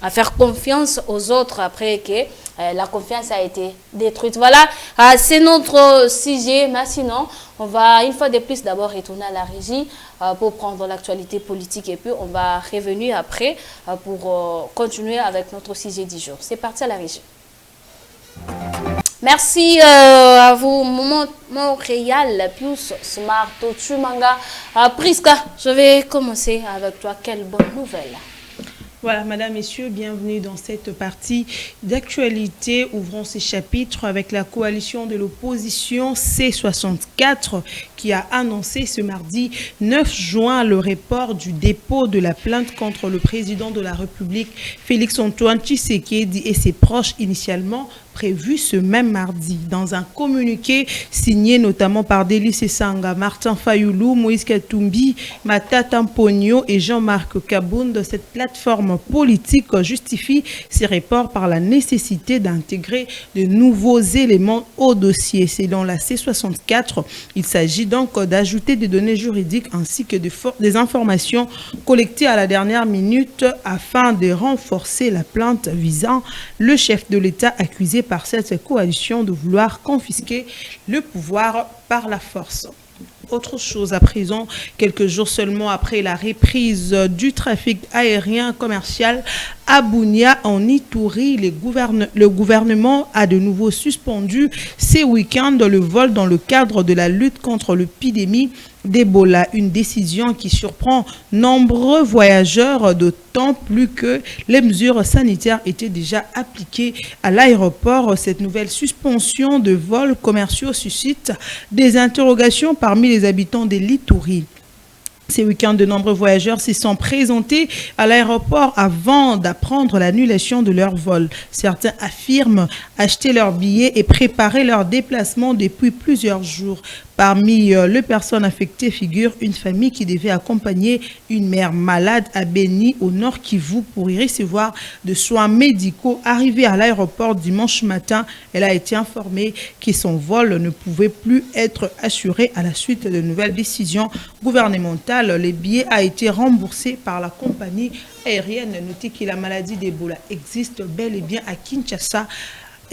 à faire confiance aux autres après que la confiance a été détruite. Voilà, c'est notre sujet. Mais sinon, on va une fois de plus d'abord retourner à la régie pour prendre l'actualité politique et puis on va revenir après pour continuer avec notre sujet du jour. C'est parti à la régie. Merci à vous, Montréal, plus Smart, Chumanga. Priska, je vais commencer avec toi. Quelle bonne nouvelle. Voilà, mesdames, messieurs, bienvenue dans cette partie d'actualité. Ouvrons ces chapitres avec la coalition de l'opposition C64 qui a annoncé ce mardi 9 juin le report du dépôt de la plainte contre le président de la République, Félix-Antoine Tshisekedi et ses proches initialement prévu ce même mardi. Dans un communiqué signé notamment par Délice Sanga, Martin Fayoulou, Moïse Katumbi, Matata Mpogno et Jean-Marc Kabound, cette plateforme politique justifie ces reports par la nécessité d'intégrer de nouveaux éléments au dossier. Selon la C64, il s'agit donc d'ajouter des données juridiques ainsi que des informations collectées à la dernière minute afin de renforcer la plainte visant le chef de l'État accusé par cette coalition de vouloir confisquer le pouvoir par la force. Autre chose à présent, quelques jours seulement après la reprise du trafic aérien commercial à Bunia en Ituri, le gouvernement a de nouveau suspendu ces week-ends le vol dans le cadre de la lutte contre l'épidémie d'Ebola, une décision qui surprend nombreux voyageurs, d'autant plus que les mesures sanitaires étaient déjà appliquées à l'aéroport. Cette nouvelle suspension de vols commerciaux suscite des interrogations parmi les habitants de l'Ituri. Ces week-ends, de nombreux voyageurs s'y sont présentés à l'aéroport avant d'apprendre l'annulation de leur vol. Certains affirment acheter leurs billets et préparer leur déplacement depuis plusieurs jours. Parmi les personnes affectées figure une famille qui devait accompagner une mère malade à Beni, au Nord Kivu, pour y recevoir de soins médicaux. Arrivée à l'aéroport dimanche matin, elle a été informée que son vol ne pouvait plus être assuré à la suite de nouvelles décisions gouvernementales. Les billets ont été remboursés par la compagnie aérienne. Notez que la maladie d'Ebola existe bel et bien à Kinshasa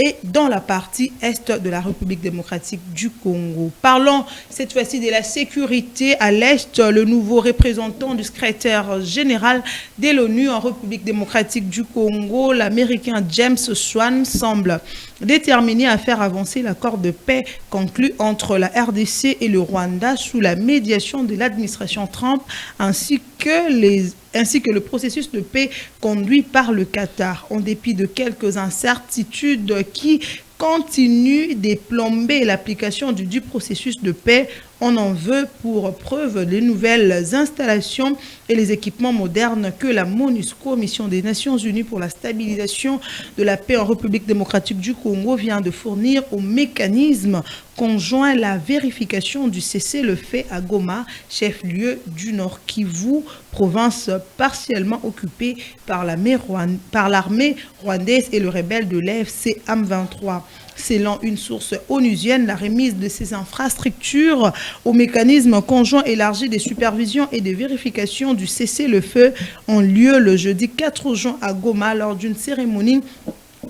et dans la partie est de la République démocratique du Congo. Parlons cette fois-ci de la sécurité à l'est. Le nouveau représentant du secrétaire général de l'ONU en République démocratique du Congo, l'Américain James Swan, semble déterminé à faire avancer l'accord de paix conclu entre la RDC et le Rwanda sous la médiation de l'administration Trump, ainsi que le processus de paix conduit par le Qatar. En dépit de quelques incertitudes qui continuent de plomber l'application du processus de paix, on en veut pour preuve les nouvelles installations et les équipements modernes que la MONUSCO, mission des Nations Unies pour la stabilisation de la paix en République démocratique du Congo, vient de fournir au mécanisme conjoint la vérification du cessez-le-feu à Goma, chef-lieu du Nord Kivu, province partiellement occupée par l'armée rwandaise et le rebelle de l'AFC M23. Selon une source onusienne, la remise de ces infrastructures au mécanisme conjoint élargi de supervision et de vérification du cessez-le-feu ont lieu le jeudi 4 juin à Goma lors d'une cérémonie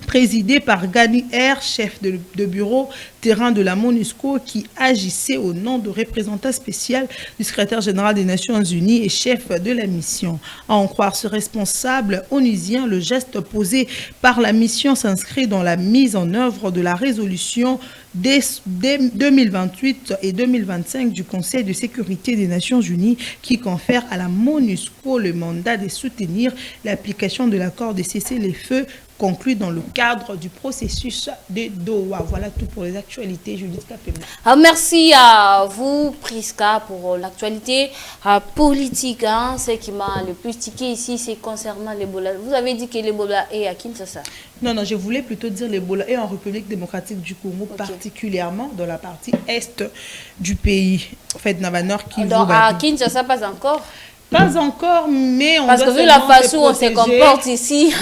présidée par Gani R, chef de bureau terrain de la MONUSCO, qui agissait au nom de représentant spécial du secrétaire général des Nations Unies et chef de la mission. À en croire ce responsable onusien, le geste posé par la mission s'inscrit dans la mise en œuvre de la résolution dès 2028 et 2025 du Conseil de sécurité des Nations Unies qui confère à la MONUSCO le mandat de soutenir l'application de l'accord de cessez-le-feu conclu dans le cadre du processus de Doha. Voilà tout pour les actualités. Judith Kapema. Merci à vous, Priska, pour l'actualité politique. Hein. Ce qui m'a le plus tiqué ici, c'est concernant l'Ebola. Vous avez dit que l'Ebola est à Kinshasa? Non, je voulais plutôt dire l'Ebola est en République démocratique du Congo, particulièrement dans la partie est du pays. En fait, dans le Nord Kivu. Donc, à Kinshasa, pas encore? Pas encore, mais on parce doit que vu la façon où on se comporte ici...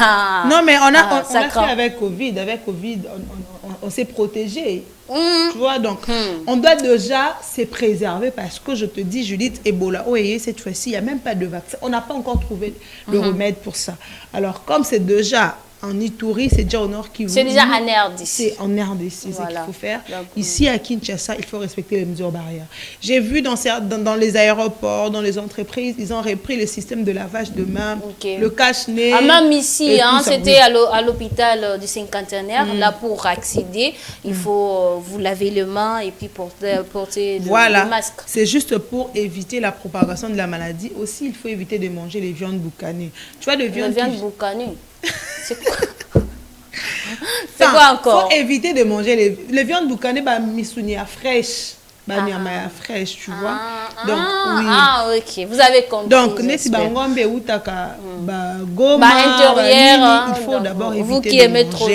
non, mais on a fait avec Covid. Avec Covid, on s'est protégé. Tu vois, donc, on doit déjà se préserver parce que je te dis, Judith, Ebola, cette fois-ci, il n'y a même pas de vaccin. On n'a pas encore trouvé le remède pour ça. Alors, comme c'est déjà... En Ituri, c'est déjà au Nord Kivu. C'est déjà en RDC. C'est en RDC, c'est ce qu'il faut faire. Ici, à Kinshasa, il faut respecter les mesures barrières. J'ai vu dans les aéroports, dans les entreprises, ils ont repris le système de lavage de main, le cache-nez. Même ici, c'était à l'hôpital du cinquantenaire. Là, pour accéder, il faut vous laver les mains et puis porter le masque. C'est juste pour éviter la propagation de la maladie. Aussi, il faut éviter de manger les viandes boucanées. Tu vois, les viandes boucanées. C'est quoi? C'est quoi encore? Il faut éviter de manger les viandes boucanées, misounia fraîche. Fraîche, tu vois. Donc, oui. Ok. Vous avez compris. Donc, intérieur, il faut d'abord éviter vous qui aimez trop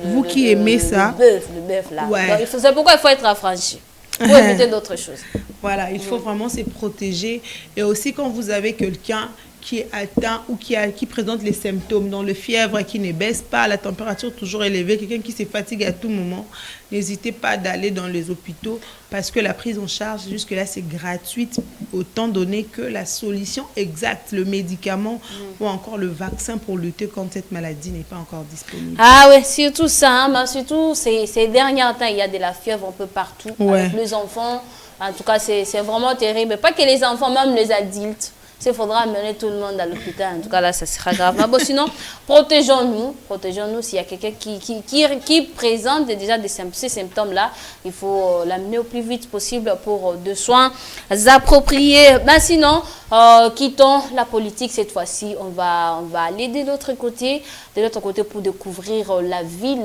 vous qui aimez ça. Le bœuf là. Ouais. C'est pourquoi il faut être affranchi. Pour éviter d'autres choses. Voilà, il faut vraiment se protéger. Et aussi, quand vous avez quelqu'un qui est atteint ou qui présente les symptômes, dont le fièvre qui ne baisse pas, la température toujours élevée, quelqu'un qui se fatigue à tout moment, n'hésitez pas d'aller dans les hôpitaux parce que la prise en charge jusque-là c'est gratuite, autant donné que la solution exacte, le médicament ou encore le vaccin pour lutter contre cette maladie n'est pas encore disponible. Ah ouais, surtout ça, mais surtout ces derniers temps, il y a de la fièvre un peu partout avec les enfants. En tout cas, c'est vraiment terrible. Pas que les enfants, même les adultes. s'il faudra amener tout le monde à l'hôpital, en tout cas là, ça sera grave. Mais bon, sinon, protégeons-nous s'il y a quelqu'un qui présente déjà ces symptômes-là, il faut l'amener au plus vite possible pour de soins appropriés. Ben sinon, quittons la politique cette fois-ci, on va aller de l'autre côté pour découvrir la ville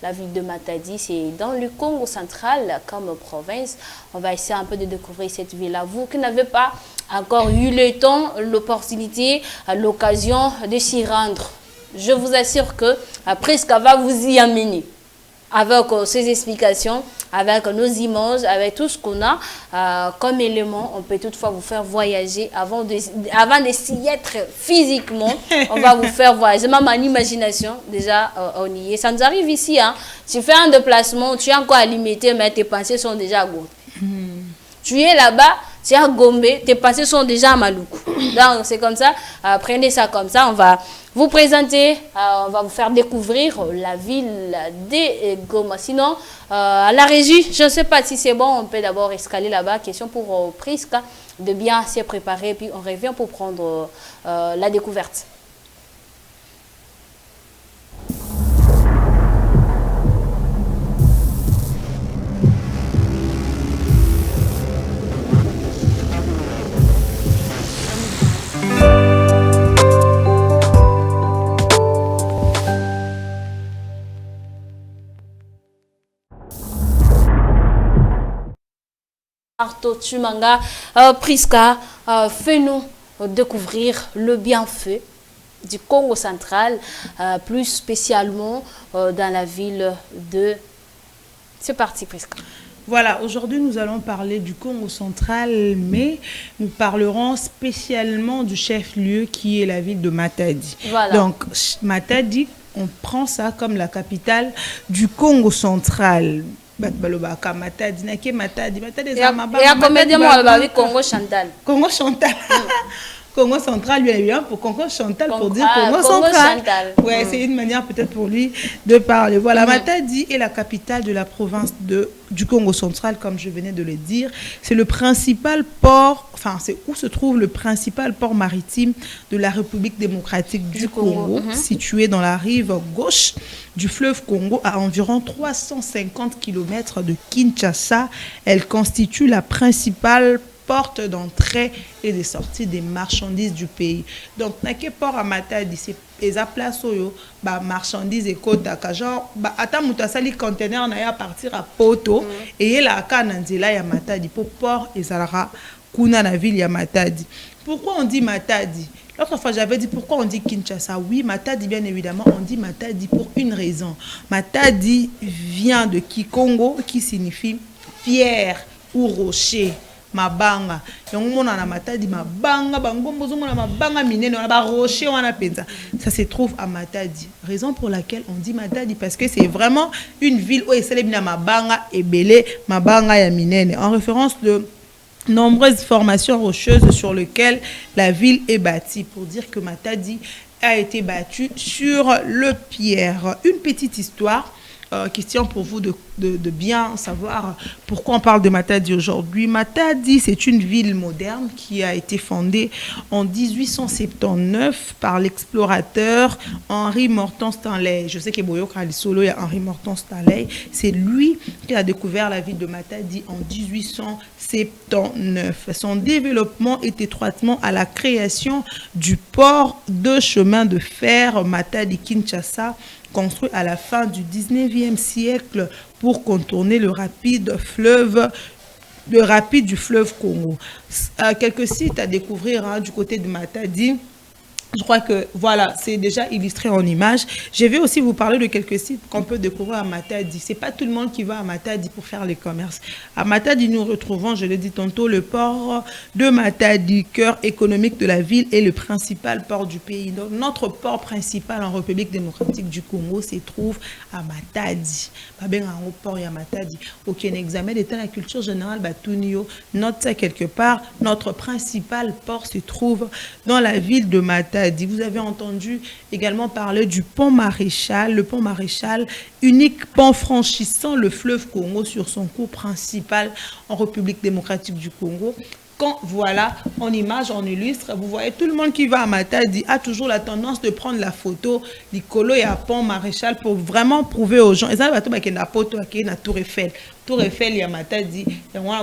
de Matadi. C'est dans le Congo central comme province. On va essayer un peu de découvrir cette ville-là. Vous qui n'avez pas encore eu le temps, l'opportunité, l'occasion de s'y rendre, je vous assure que Presque va vous y amener. Avec ces explications, avec nos images, avec tout ce qu'on a comme élément, on peut toutefois vous faire voyager avant de s'y être physiquement. On va vous faire voyager, même en imagination, déjà on y est. Ça nous arrive ici, hein. Tu fais un déplacement, tu es encore à limiter, mais tes pensées sont déjà à gauche. Tu es là-bas, tu es à Gombe, tes pensées sont déjà à Maluku. Donc c'est comme ça, prenez ça comme ça, on va vous présenter, on va vous faire découvrir la ville de Goma. Sinon, à la régie, je ne sais pas si c'est bon, on peut d'abord escaler là-bas. Question pour Priska de bien s'y préparer, puis on revient pour prendre la découverte. Arto Chumanga, Priska, fais-nous découvrir le bienfait du Congo central, plus spécialement dans la ville de... C'est parti, Priska. Voilà, aujourd'hui nous allons parler du Congo central, mais nous parlerons spécialement du chef-lieu qui est la ville de Matadi. Voilà. Donc, Matadi, on prend ça comme la capitale du Congo central. Matadi, Matadi, et à combien de mois Congo Chantal? Congo Chantal. Congo central, lui, il pour Congo Chantal, pour dire Congo central. Ouais, c'est une manière peut-être pour lui de parler. Voilà, Matadi est la capitale de la province du Congo central, comme je venais de le dire. C'est le principal port, enfin, c'est où se trouve le principal port maritime de la République démocratique du Congo, situé dans la rive gauche du fleuve Congo, à environ 350 km de Kinshasa. Elle constitue la principale porte d'entrée et de sortie des marchandises du pays. Donc, n'a que port à Matadi, c'est les places où marchandises et kotaka genre ata muta sali conteneur na ya partir à Poto et la kananzela ya Matadi pour port et salara kuna na ville ya Matadi. Pourquoi on dit Matadi? L'autre fois, j'avais dit pourquoi on dit Kinshasa. Oui, Matadi, bien évidemment, on dit Matadi pour une raison. Matadi vient de Kikongo, qui signifie pierre ou rocher. Mabanga. Matadi, mabanga, mabanga minene, rocher, ça se trouve à Matadi. Raison pour laquelle on dit Matadi, parce que c'est vraiment une ville où il y a mabanga et belé, mabanga ya minene. En référence de nombreuses formations rocheuses sur lesquelles la ville est bâtie, pour dire que Matadi a été battue sur le pierre. Une petite histoire, question pour vous de bien savoir pourquoi on parle de Matadi aujourd'hui. Matadi, c'est une ville moderne qui a été fondée en 1879 par l'explorateur Henri Morton Stanley. Je sais que Boyok Ralisolo, il y a Henri Morton Stanley. C'est lui qui a découvert la ville de Matadi en 1879. Son développement est étroitement à la création du port de chemin de fer Matadi-Kinshasa, construit à la fin du 19e siècle pour contourner le rapide du fleuve Congo. Quelques sites à découvrir du côté de Matadi. Je crois que voilà, c'est déjà illustré en images. Je vais aussi vous parler de quelques sites qu'on peut découvrir à Matadi. Ce n'est pas tout le monde qui va à Matadi pour faire les commerces. À Matadi, nous retrouvons, je l'ai dit tantôt, le port de Matadi, cœur économique de la ville et le principal port du pays. Donc, notre port principal en République démocratique du Congo se trouve à Matadi. Pas bien un port à Matadi. Aucun examen d'état de la culture générale, Batunio, note ça quelque part. Notre principal port se trouve dans la ville de Matadi. Vous avez entendu également parler du pont Maréchal. Le pont Maréchal, unique pont franchissant le fleuve Congo sur son cours principal en République démocratique du Congo. Quand, voilà, en image, en illustre, vous voyez, tout le monde qui va à Matadi a toujours la tendance de prendre la photo, l'icolo et à Pont Maréchal pour vraiment prouver aux gens. Et ça, il y a la Tour Eiffel. Tour Eiffel, il y a Matadi, il y a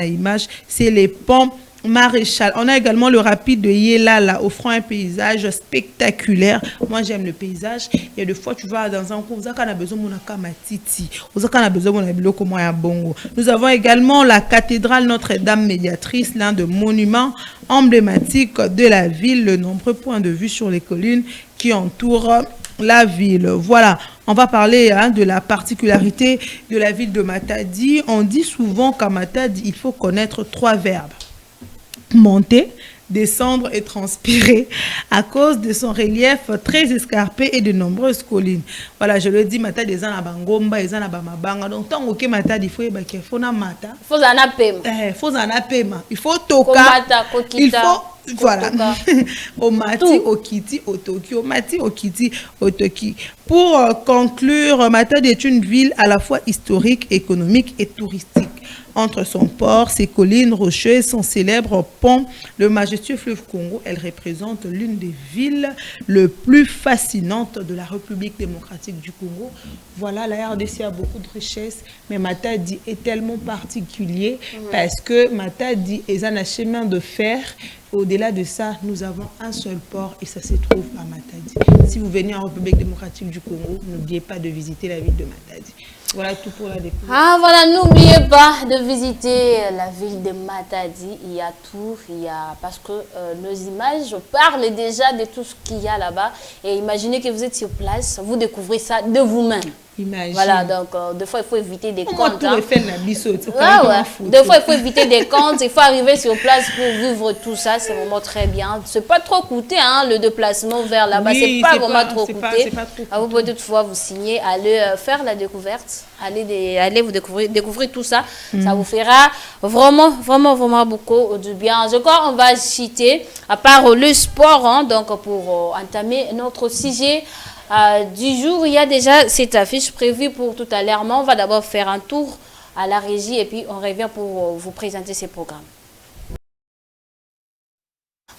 une image, c'est les ponts Maréchal. On a également le rapide de Yelala, offrant un paysage spectaculaire. Moi, j'aime le paysage. Il y a des fois, tu vas dans un coin, vous avez besoin de matiti, vous avez besoin de bongo. Nous avons également la cathédrale Notre-Dame médiatrice, l'un des monuments emblématiques de la ville, le nombreux points de vue sur les collines qui entourent la ville. Voilà, on va parler de la particularité de la ville de Matadi. On dit souvent qu'à Matadi, il faut connaître 3 verbes. Monter, descendre et transpirer à cause de son relief très escarpé et de nombreuses collines. Voilà, je le dis, Matadi est na bangomba, est na bamabanga. Donc tant que Matadi faut na mata. Faut en paiement. Faut en paiement. Il faut toka. Il faut voilà. Au mati, au kiti, au toki, au mati, au kiti, au toki. Pour conclure, Matadi est une ville à la fois historique, économique et touristique. Entre son port, ses collines rocheuses, son célèbre pont, le majestueux fleuve Congo, elle représente l'une des villes les plus fascinantes de la République démocratique du Congo. Voilà, la RDC a beaucoup de richesses, mais Matadi est tellement particulier parce que Matadi est un chemin de fer. Au-delà de ça, nous avons un seul port et ça se trouve à Matadi. Si vous venez en République démocratique du Congo, n'oubliez pas de visiter la ville de Matadi. Voilà tout pour la découverte. Ah voilà, n'oubliez pas de visiter la ville de Matadi. Il y a tout, parce que nos images parlent déjà de tout ce qu'il y a là-bas. Et imaginez que vous êtes sur place, vous découvrez ça de vous-même. Imagine. Voilà, donc des fois il faut éviter des comptes. Des fois il faut éviter des comptes, il faut arriver sur place pour vivre tout ça, c'est vraiment très bien. C'est pas trop coûté le déplacement vers là-bas, oui, c'est pas vraiment trop coûté. Vous pouvez toutefois vous signer, aller faire la découverte, allez vous découvrir tout ça. Ça vous fera vraiment beaucoup du bien. Je crois qu'on va citer, à part le sport, donc pour entamer notre sujet du jour, il y a déjà cette affiche prévue pour tout à l'heure. On va d'abord faire un tour à la régie et puis on revient pour vous présenter ces programmes.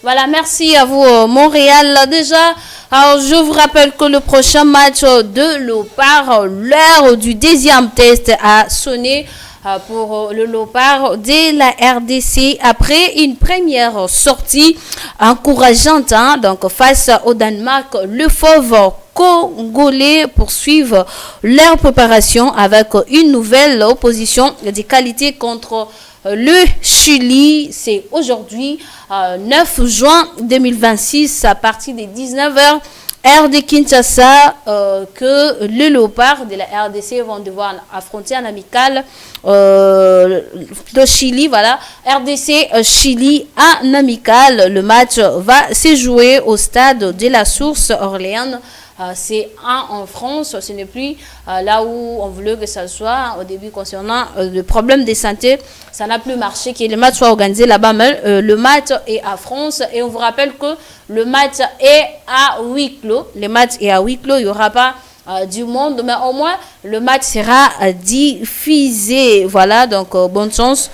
Voilà, merci à vous Montréal. Déjà, alors, je vous rappelle que le prochain match de Léopard, l'heure du 10e test a sonné pour le Léopard de la RDC après une première sortie encourageante donc face au Danemark. Le Fauve Congolais poursuivent leur préparation avec une nouvelle opposition de qualité contre le Chili. C'est aujourd'hui 9 juin 2026 à partir des 19h heure de Kinshasa que le Léopard de la RDC vont devoir affronter en amical le Chili. Voilà, RDC Chili en amical. Le match va se jouer au stade de la Source Orléans. C'est en France, ce n'est plus là où on voulait que ça soit au début concernant le problème de santé. Ça n'a plus marché que le match soit organisé là-bas, mais le match est à France et on vous rappelle que le match est à huis clos. Le match est à huis clos, il n'y aura pas du monde, mais au moins le match sera diffusé. Voilà, donc bonne chance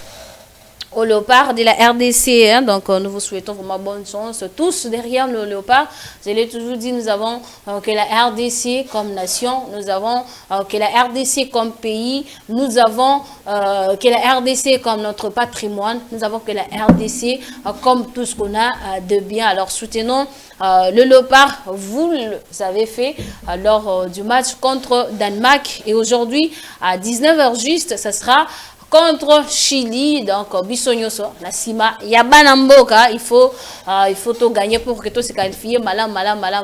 au Léopard de la RDC, donc nous vous souhaitons vraiment bonne chance tous derrière le Léopard. Je l'ai toujours dit, nous avons que la RDC comme nation, nous avons que la RDC comme pays, nous avons que la RDC comme notre patrimoine, nous avons que la RDC comme tout ce qu'on a de bien. Alors soutenons le Léopard, vous l'avez fait lors du match contre Danemark et aujourd'hui à 19h juste, ça sera contre Chili. Donc Bissonyoso, la Sima, Yabanamboka, il faut tout gagner pour que tout se qualifie. Malam,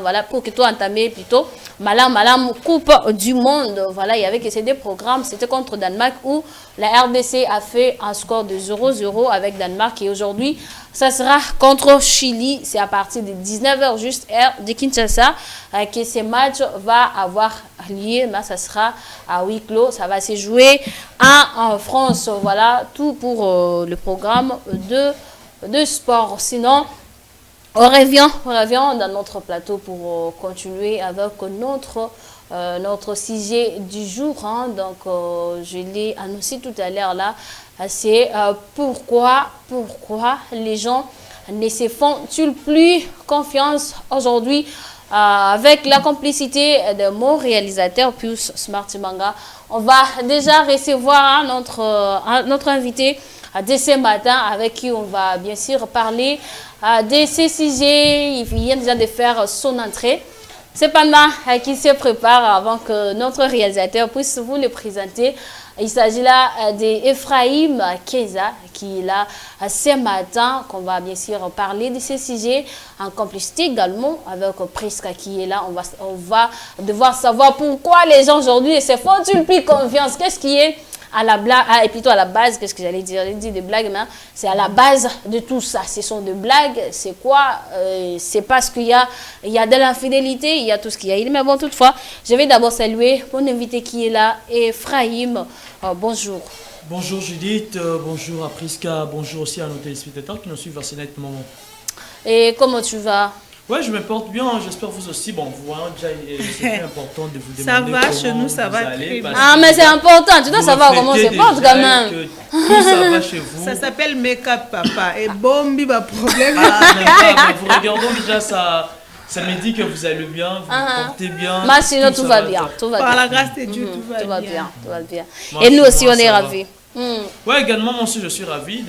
voilà, pour que tout entamer plutôt. Malam, Coupe du Monde. Voilà, il y avait que ces deux programmes. C'était contre Danemark où la RDC a fait un score de 0-0 avec Danemark et aujourd'hui, ça sera contre Chili. C'est à partir de 19h juste heure de Kinshasa que ce match va avoir lieu. Mais ça sera à huis clos. Ça va se jouer en France. Voilà tout pour le programme de sport. Sinon, on revient dans notre plateau pour continuer avec notre notre sujet du jour, hein, donc je l'ai annoncé tout à l'heure là, c'est pourquoi les gens ne se font-ils plus confiance aujourd'hui avec la complicité de mon réalisateur Pius Smartimanga. On va déjà recevoir notre invité dès ce matin avec qui on va bien sûr parler de ces sujets. Il vient déjà de faire son entrée. Cependant, qui se prépare avant que notre réalisateur puisse vous le présenter. Il s'agit là d'Ephraim Keza qui est là ce matin, qu'on va bien sûr parler de ce sujet en complicité également avec Priska qui est là. On va devoir savoir pourquoi les gens aujourd'hui ne se font-ils plus confiance. Qu'est-ce qui est à la blague, et plutôt à la base, qu'est-ce que j'allais dire? J'ai dit des blagues, mais c'est à la base de tout ça. Ce sont des blagues, c'est quoi? C'est parce qu'il y a de l'infidélité, il y a tout ce qu'il y a. Mais bon, toutefois, je vais d'abord saluer mon invité qui est là, Ephraim. Bonjour. Bonjour Judith, bonjour à Priska, bonjour aussi à nos téléspectateurs qui nous suivent assez nettement. Et comment tu vas? Ouais, je me porte bien, j'espère vous aussi. Bon, vous voyez déjà, c'est important de vous demander ça va, chez nous, ça va très bien. Ah, mais c'est important, tu dois savoir comment se porte quand même. Tout ça va chez vous. Ça s'appelle make-up, papa. Et bombi, ma problème. Mais vous regardons déjà, ça me dit que vous allez bien, vous vous portez bien. Mais sinon, tout va bien. Par la grâce de Dieu, tout va bien. Tout va bien. Et nous aussi, on est ravis. Ouais, également, moi aussi, je suis ravi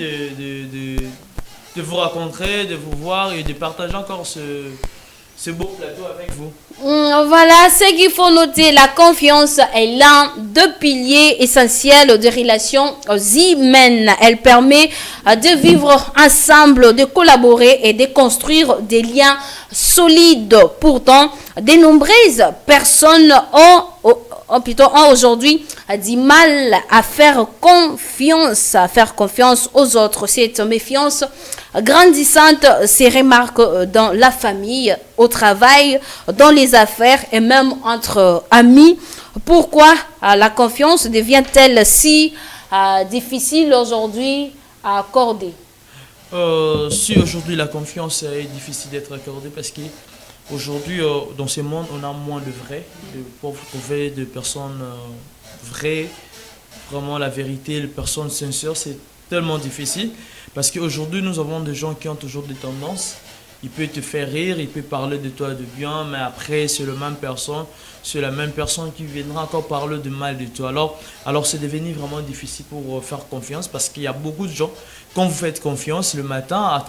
de vous rencontrer, de vous voir et de partager encore ce beau plateau avec vous. Voilà, ce qu'il faut noter, la confiance est l'un des piliers essentiels des relations humaines. Elle permet de vivre ensemble, de collaborer et de construire des liens solides. Pourtant, de nombreuses personnes ont aujourd'hui du mal à faire confiance aux autres. Cette méfiance grandissante se remarque dans la famille, au travail, dans les affaires et même entre amis. Pourquoi la confiance devient-elle si difficile aujourd'hui à accorder? Si aujourd'hui la confiance est difficile d'être accordée parce qu'aujourd'hui dans ce monde on a moins de vrais, pour trouver des personnes vraies, vraiment la vérité, les personnes sincères, c'est tellement difficile parce qu'aujourd'hui nous avons des gens qui ont toujours des tendances. Il peut te faire rire, il peut parler de toi de bien, mais après c'est la même personne qui viendra encore parler de mal de toi. Alors c'est devenu vraiment difficile pour faire confiance parce qu'il y a beaucoup de gens, quand vous faites confiance, le matin à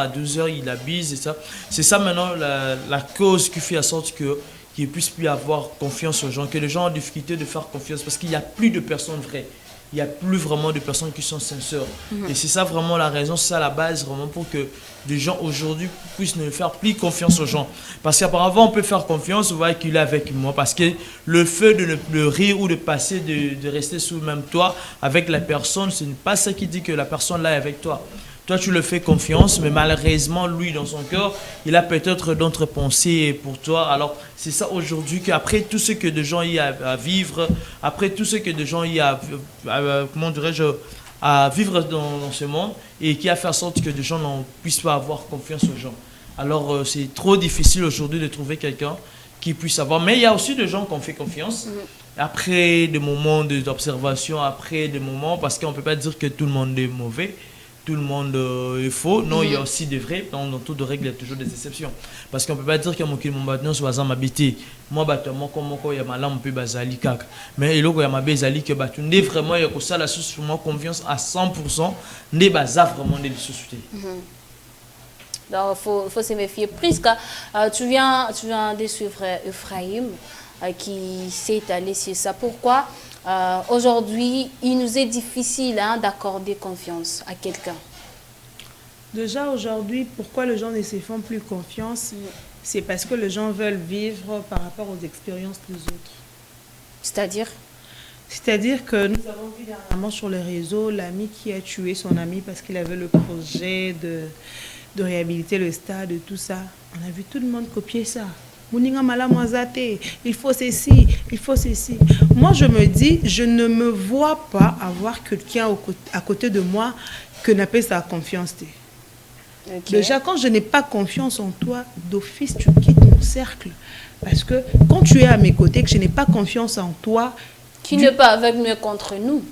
12h, il abuse et ça. C'est ça maintenant la cause qui fait en sorte qu'il ne puisse plus avoir confiance aux gens, que les gens ont difficulté de faire confiance parce qu'il n'y a plus de personnes vraies. Il n'y a plus vraiment de personnes qui sont sincères. Et c'est ça vraiment la raison, c'est ça la base vraiment pour que des gens aujourd'hui puissent ne faire plus confiance aux gens. Parce qu'auparavant, on peut faire confiance, vous voyez qu'il est avec moi. Parce que le fait de rire ou de passer, de rester sous le même toit avec la personne, ce n'est pas ça qui dit que la personne là est avec toi. Toi, tu le fais confiance, mais malheureusement, lui, dans son cœur, il a peut-être d'autres pensées pour toi. Alors, c'est ça aujourd'hui qu'après tout ce que des gens y a à vivre, après tout ce que des gens y a, comment dirais-je, à vivre dans ce monde, et qui a fait en sorte que des gens ne puissent pas avoir confiance aux gens. Alors, c'est trop difficile aujourd'hui de trouver quelqu'un qui puisse avoir. Mais il y a aussi des gens qui ont fait confiance. Après des moments d'observation, après des moments, parce qu'on ne peut pas dire que tout le monde est mauvais. Tout le monde est faux. Non, il y a aussi des vrais. Dans toutes les règles, il y a toujours des exceptions. Parce qu'on ne peut pas dire que mon bâton soit en habité. Moi, comment il y a ma lampe, peut bazali kak. Mais il y a ma bazali que bâton. N'est vraiment, il y a ça la source vraiment confiance à 100%. N'est bazar vraiment des sociétés. Donc, il faut se méfier. Priska, tu viens de suivre Ephraim qui s'est allé sur ça. Pourquoi aujourd'hui, il nous est difficile d'accorder confiance à quelqu'un? Déjà aujourd'hui, pourquoi les gens ne se font plus confiance? C'est parce que les gens veulent vivre par rapport aux expériences des autres. C'est-à-dire? C'est-à-dire que nous avons vu dernièrement sur les réseaux l'ami qui a tué son ami parce qu'il avait le projet de réhabiliter le stade et tout ça. On a vu tout le monde copier ça. Il faut ceci, il faut ceci. Moi, je me dis, je ne me vois pas avoir quelqu'un à côté de moi qui n'a pas sa confiance. Déjà, quand je n'ai pas confiance en toi, d'office, tu quittes mon cercle. Parce que quand tu es à mes côtés, que je n'ai pas confiance en toi... Qui n'est pas avec nous contre nous.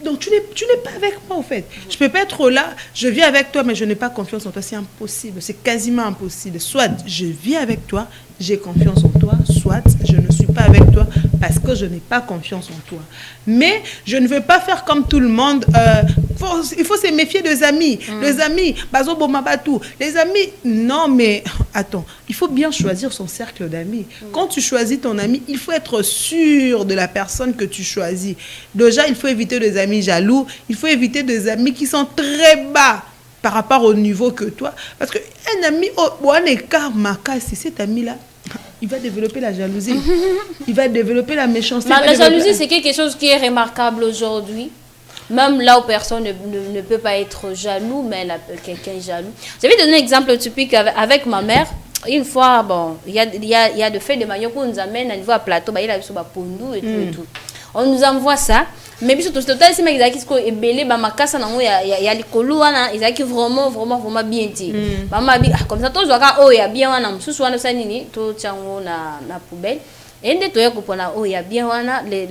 Donc, tu n'es pas avec moi, en fait. Je peux pas être là, je vis avec toi, mais je n'ai pas confiance en toi. C'est impossible, c'est quasiment impossible. Soit je vis avec toi, j'ai confiance en toi, soit je ne suis pas avec toi parce que je n'ai pas confiance en toi. Mais je ne veux pas faire comme tout le monde. Il faut se méfier des amis. Les amis, Bazo Bomabatou. Les amis, non, mais attends, il faut bien choisir son cercle d'amis. Quand tu choisis ton ami, il faut être sûr de la personne que tu choisis. Déjà, il faut éviter des amis jaloux. Il faut éviter des amis qui sont très bas par rapport au niveau que toi. Parce qu'un ami, si cet ami-là, il va développer la jalousie. Il va développer la méchanceté. La jalousie, c'est quelque chose qui est remarquable aujourd'hui. Même là où personne ne peut pas être jaloux, mais quelqu'un est jaloux. Je vais donner un exemple typique avec ma mère. Une fois, bon, il y a de fait de manière qu'on nous amène à niveau à plateau, il y a sur Pondou et tout et tout. On nous envoie ça. Mais puis surtout, total, si ils sont ébélés, ma casse en il y a les colous, ils sont vraiment bien dit. Maman dit comme ça, tous il y a bien un sous soin de ça nini, tout tient na poubelle. Et de toi comprendre il y a bien un les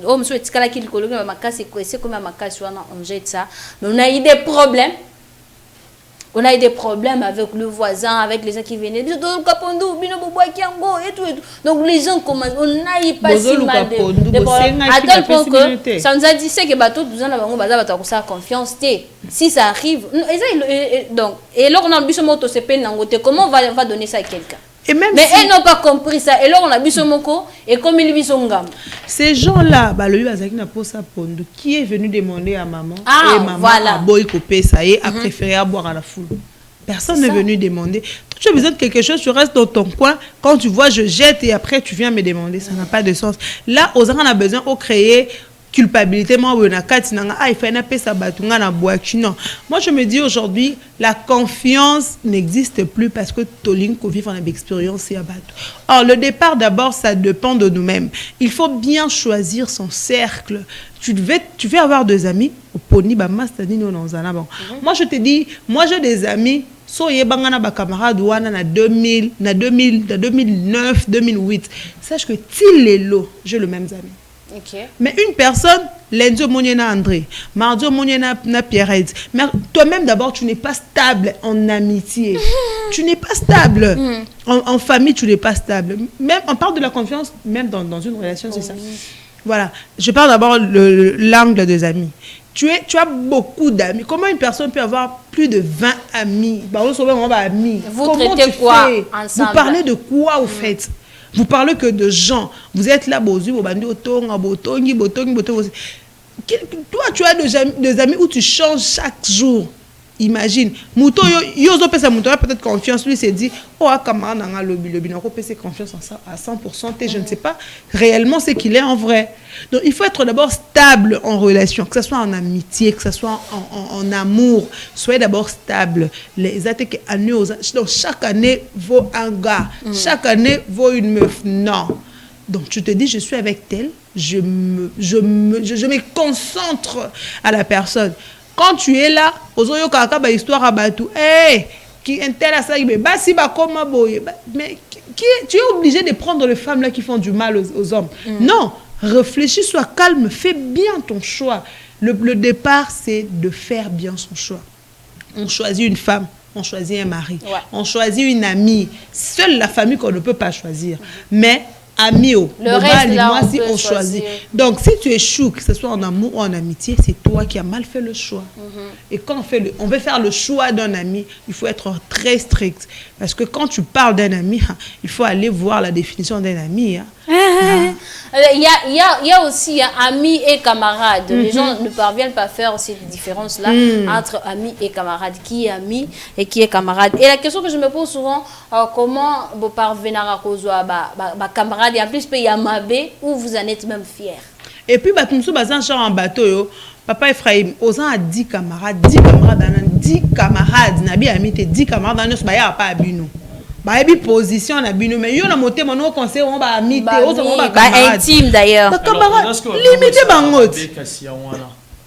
hommes sont escalés qui le colou, ma casse c'est comme ma casse on jette ça. Mais on a eu des problèmes. On a eu des problèmes avec le voisin, avec les gens qui venaient. Et tout. Donc les gens commencent. On a eu pas si mal de problèmes. À tel point que ça nous a dit que bateau nous avons ça confiance. Si ça arrive, donc et là on a besoin de se peine. Comment on va donner ça à quelqu'un? Mais elles n'ont pas compris ça. Et là, on a vu son moko et comme ils vivent son gamme. Ces gens-là, qui est venu demander à maman et maman voilà. A boycotté ça et a préféré boire à la foule. Personne n'est venu demander. Quand tu as besoin de quelque chose, tu restes dans ton coin. Quand tu vois, je jette et après tu viens me demander. Ça n'a pas de sens. Là, on a besoin de créer culpabilité. Moi, je me dis aujourd'hui, la confiance n'existe plus parce que Tolinko vit en expérience et abattu. Or, le départ, d'abord, ça dépend de nous-mêmes. Il faut bien choisir son cercle. Tu veux avoir des amis. Moi, je te dis, moi, j'ai des amis. So yebangana ba camarade wana na 2000, na 2009, 2008. Sache que Tilelo, j'ai le même ami. Okay. Mais une personne, lundi au Moniena André, mardi au Moniena Pierre-Ed. Mais toi-même d'abord, tu n'es pas stable en amitié. Tu n'es pas stable. En famille, tu n'es pas stable. Même, on parle de la confiance, même dans une relation, c'est ça. Voilà. Je parle d'abord l'angle des amis. Tu as beaucoup d'amis. Comment une personne peut avoir plus de 20 amis? Vous traitez quoi ensemble? Vous parlez de quoi au fait? Vous parlez que de gens. Vous êtes là, toi, tu as des amis où tu changes chaque jour. Imagine. Mouto, peut-être confiance. Lui s'est dit, oh, camarade, c'est confiance à 100%. Je ne sais pas réellement ce qu'il est en vrai. Donc, il faut être d'abord stable en relation, que ce soit en amitié, que ce soit en amour. Soyez d'abord stable. Les attaques donc, chaque année vaut un gars. Chaque année vaut une meuf. Non. Donc, tu te dis, je suis avec tel, je me concentre à la personne. Quand tu es là, histoire à Batou, qui intéresse à mais tu es obligé de prendre les femmes là qui font du mal aux hommes. Non, réfléchis, sois calme, fais bien ton choix. Le départ, c'est de faire bien son choix. On choisit une femme, on choisit un mari, on choisit une amie. Seule la famille qu'on ne peut pas choisir. Mais ami, le reste, là, on choisit. Donc, si tu es chou, que ce soit en amour ou en amitié, c'est toi qui as mal fait le choix. Et quand on veut faire le choix d'un ami, il faut être très strict. Parce que quand tu parles d'un ami, il faut aller voir la définition d'un ami. Il y a aussi amis et camarades. Les gens ne parviennent pas à faire cette différence-là entre amis et camarades. Qui est ami et qui est camarade. Et la question que je me pose souvent, comment vous parvenez à cause de camarades et en plus, il y a Mabé où vous en êtes même fiers. Et puis, en bateau, Papa Ephraim, aux a 10 camarades, 10 camarades, 10 camarades, 10 camarades, il n'y a pas de une position na bino mais yo na moté mono conseil on ba amité on ba camarade intime d'ailleurs camarade limité bangot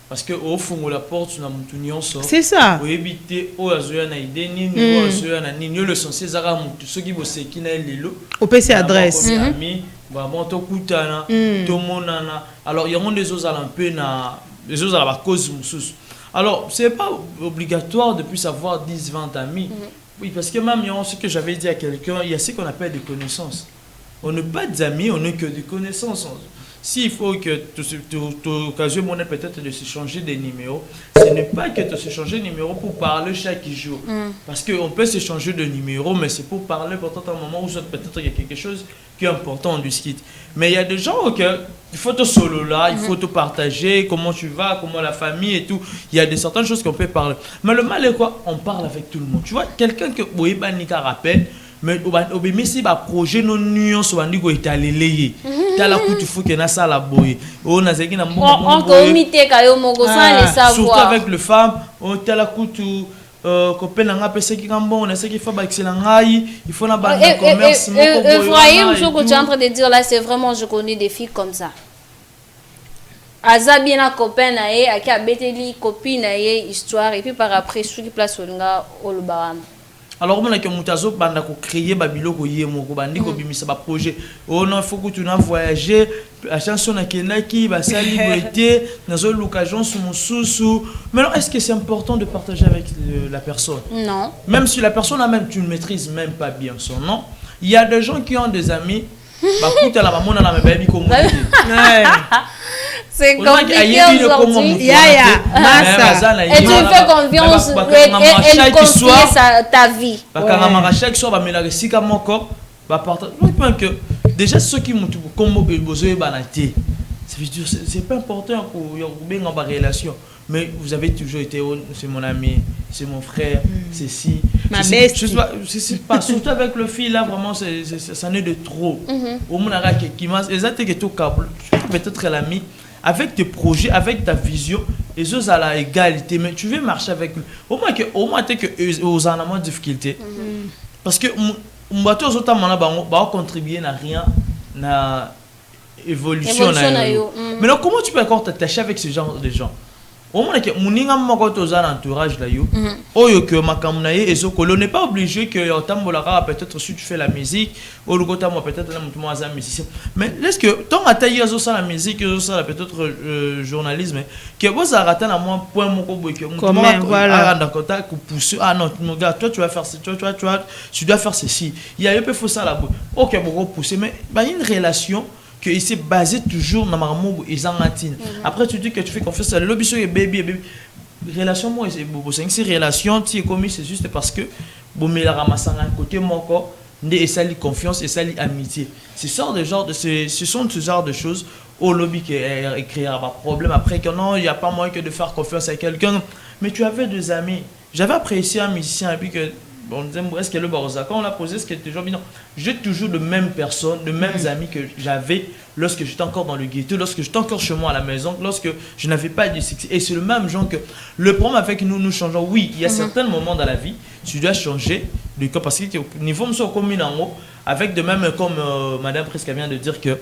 Parce que au fond la porte na mutu nyonso. C'est ça. Oui éviter o azoya na idée ni o azoya na ni le sens ezara mutu soki boseki na lelo. Au PC adresse. Bah bon to kutana to monana. Alors il y a des autres un peu na les autres à la cause mususu. Alors c'est pas obligatoire de plus avoir 10-20 amis. Oui parce que même ce que j'avais dit à quelqu'un, il y a ce qu'on appelle des connaissances. On n'est pas des amis, on n'est que des connaissances. S'il faut que tu occasions peut-être de se changer des numéros, ce n'est pas que de se changer de numéro pour parler chaque jour. Parce qu'on peut se changer de numéro, mais c'est pour parler peut-être à un moment où peut-être il y a quelque chose qui est important, on discute. Mais il y a des gens il faut te solo là, il faut te partager, comment tu vas, comment la famille et tout. Il y a certaines choses qu'on peut parler. Mais le mal est quoi? On parle avec tout le monde. Tu vois, quelqu'un que Boïba Nika rappelle, mais si un projet non nuance ou andi go italélé tala kutu faut que na sala boy on a zeki na on comité kayo moko sans le savoir surtout avec le femme on tala kutu copain nga pese ki kambo on a ce qu'il faut ba excellent ngai il faut na ba commerce moko boy Ephraim ce que tu es en train de dire là c'est vraiment je connais des filles comme ça aza bien un copain na ye aki abeteli copine na ye histoire et puis par après sous qui place onga olubaram. Alors on a que mutazo banda ko créer babilo ko yemo ko bandi ko bimisa ba projet oh non faut que tu na voyager à chanson na kenaki ba sali boité nazo l'occasion sous mon sous mais alors est-ce que c'est important de partager avec la personne? Non, même si la personne même tu ne maîtrises même pas bien son nom. Il y a des gens qui ont des amis bah écoute la maman na baby comme c'est compliqué aujourd'hui. Et tu fais confiance elle confie ta vie. Chaque soir, bah, mais la récita mon corps, bah, que déjà ceux qui m'ont comme besoin banaté, c'est pas important pour bien en relation. Mais vous avez toujours été, c'est mon ami, c'est mon frère, c'est si. C'est pas surtout avec le fil là vraiment, ça n'est de trop. Au moins qui m'a, exactement que tout câble, peut-être l'ami. Avec tes projets, avec ta vision, et eux à la égalité, mais tu veux marcher avec lui. Au moins tu es que aux en amont de difficulté. Parce que on va tous autant contribuer à rien, à évolution. Mais donc comment tu peux encore t'attacher avec ce genre de gens? Au moins que muninga moko toza l'entourage là yo oyo que makamna ye ezokolo n'est pas obligé que otambolaka peut-être si tu fais la musique ou le côté moi peut-être là mutu moi musicien mais est-ce que tant atayi azo ça la musique azo ça peut-être journalisme que vous arrêtez à moi point moko boy que comment voilà d'accord pour pousser ah non mon gars toi tu vas faire tu dois faire ceci il y a un peu faut ça là OK beaucoup pousser mais bah une relation que il s'est basé toujours dans marmou et zangantine. Après tu dis que tu fais confiance à l'obispo et baby relation moi c'est relation tu es commis c'est juste parce que bon mais la ramassanga côté mon corps et ça li confiance et ça li amitié. Ce sont ce genre de choses au lobby qui créera pas problème après que non il y a pas moyen que de faire confiance à quelqu'un mais tu avais deux amis. J'avais apprécié un musicien et puis que on disait est-ce que le Barossa quand on l'a posé ce qui était toujours bien j'ai toujours de mêmes personnes de mêmes amis que j'avais lorsque j'étais encore dans le ghetto lorsque j'étais encore chez moi à la maison lorsque je n'avais pas de succès et c'est le même genre que le problème avec nous changeons oui il y a certains moments dans la vie tu dois changer de corps parce que niveau nous commis en haut avec de même comme madame presque vient de dire que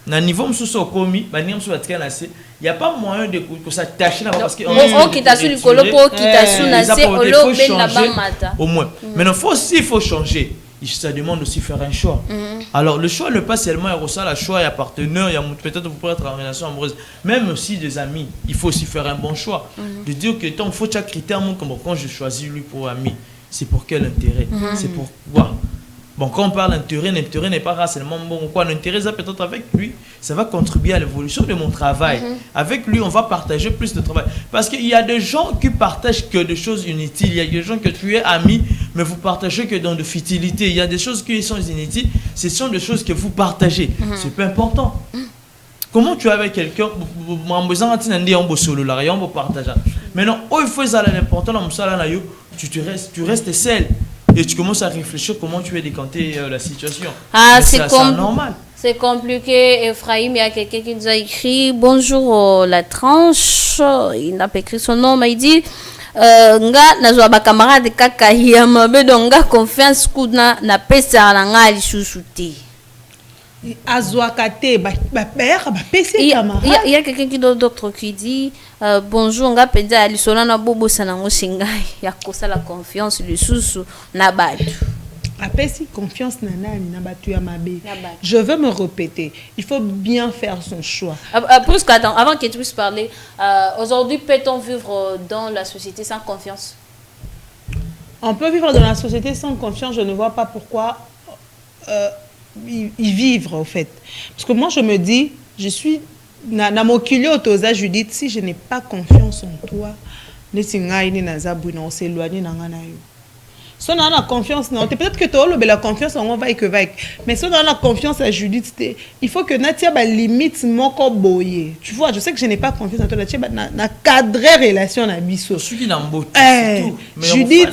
na niveau msuso commis ba ni msuso atika na se il y a pas moyen de que ça tâche là parce que on qui t'a sur le colo pour qui t'a sur na se olo ben la bamata au moins mais non il faut changer ça demande aussi faire un choix alors le choix ne pas seulement le choix il y a partenaire il y a peut-être vous pouvez être en relation amoureuse même aussi des amis il faut aussi faire un bon choix de dire que tant faut chaque critère comme quand je choisis lui pour ami c'est pour quel intérêt c'est pour quoi. Bon, quand on parle d'intérêt, l'intérêt n'est pas seulement bon ou quoi. L'intérêt, ça peut-être avec lui, ça va contribuer à l'évolution de mon travail. Avec lui, on va partager plus de travail. Parce qu'il y a des gens qui partagent que des choses inutiles. Il y a des gens que tu es ami, mais vous partagez que dans de futilités. Il y a des choses qui sont inutiles. Ce sont des choses que vous partagez. C'est pas important. Comment tu es avec quelqu'un, mais non, il faut ça l'important tu restes seul. Et tu commences à réfléchir comment tu vas décanter la situation. Ah, c'est normal. C'est compliqué, Ephraim. Il y a quelqu'un qui nous a écrit bonjour la tranche. Il n'a pas écrit son nom, mais il dit nga nazwa ba camarade kaka ya mabe donga confiance kuna na pesa na nga lisusu te. Azwakate, il y a quelqu'un qui d'autre qui dit bonjour, nga penza alisona na bobo sanango singai ya kosa la confiance le susu na batu. Apesi confiance nanani na batu ya mabe. Je veux me répéter, il faut bien faire son choix. Plus qu'attends, avant que tu puisses parler, aujourd'hui peut-on vivre dans la société sans confiance? On peut vivre dans la société sans confiance, je ne vois pas pourquoi y vivre au fait. Parce que moi je me dis, je suis na mokili otoza Judith, si je n'ai pas confiance en toi, ne singai ni na zabu na oseloigner na ngana yo. Si on a la confiance, peut-être que tu as la confiance, on va que va. Mais si on a la confiance à Judith, il faut que Natia ba limite mon boye. Tu vois, je sais que je n'ai pas confiance en toi. Natia na cadrer relation na biso. Judith,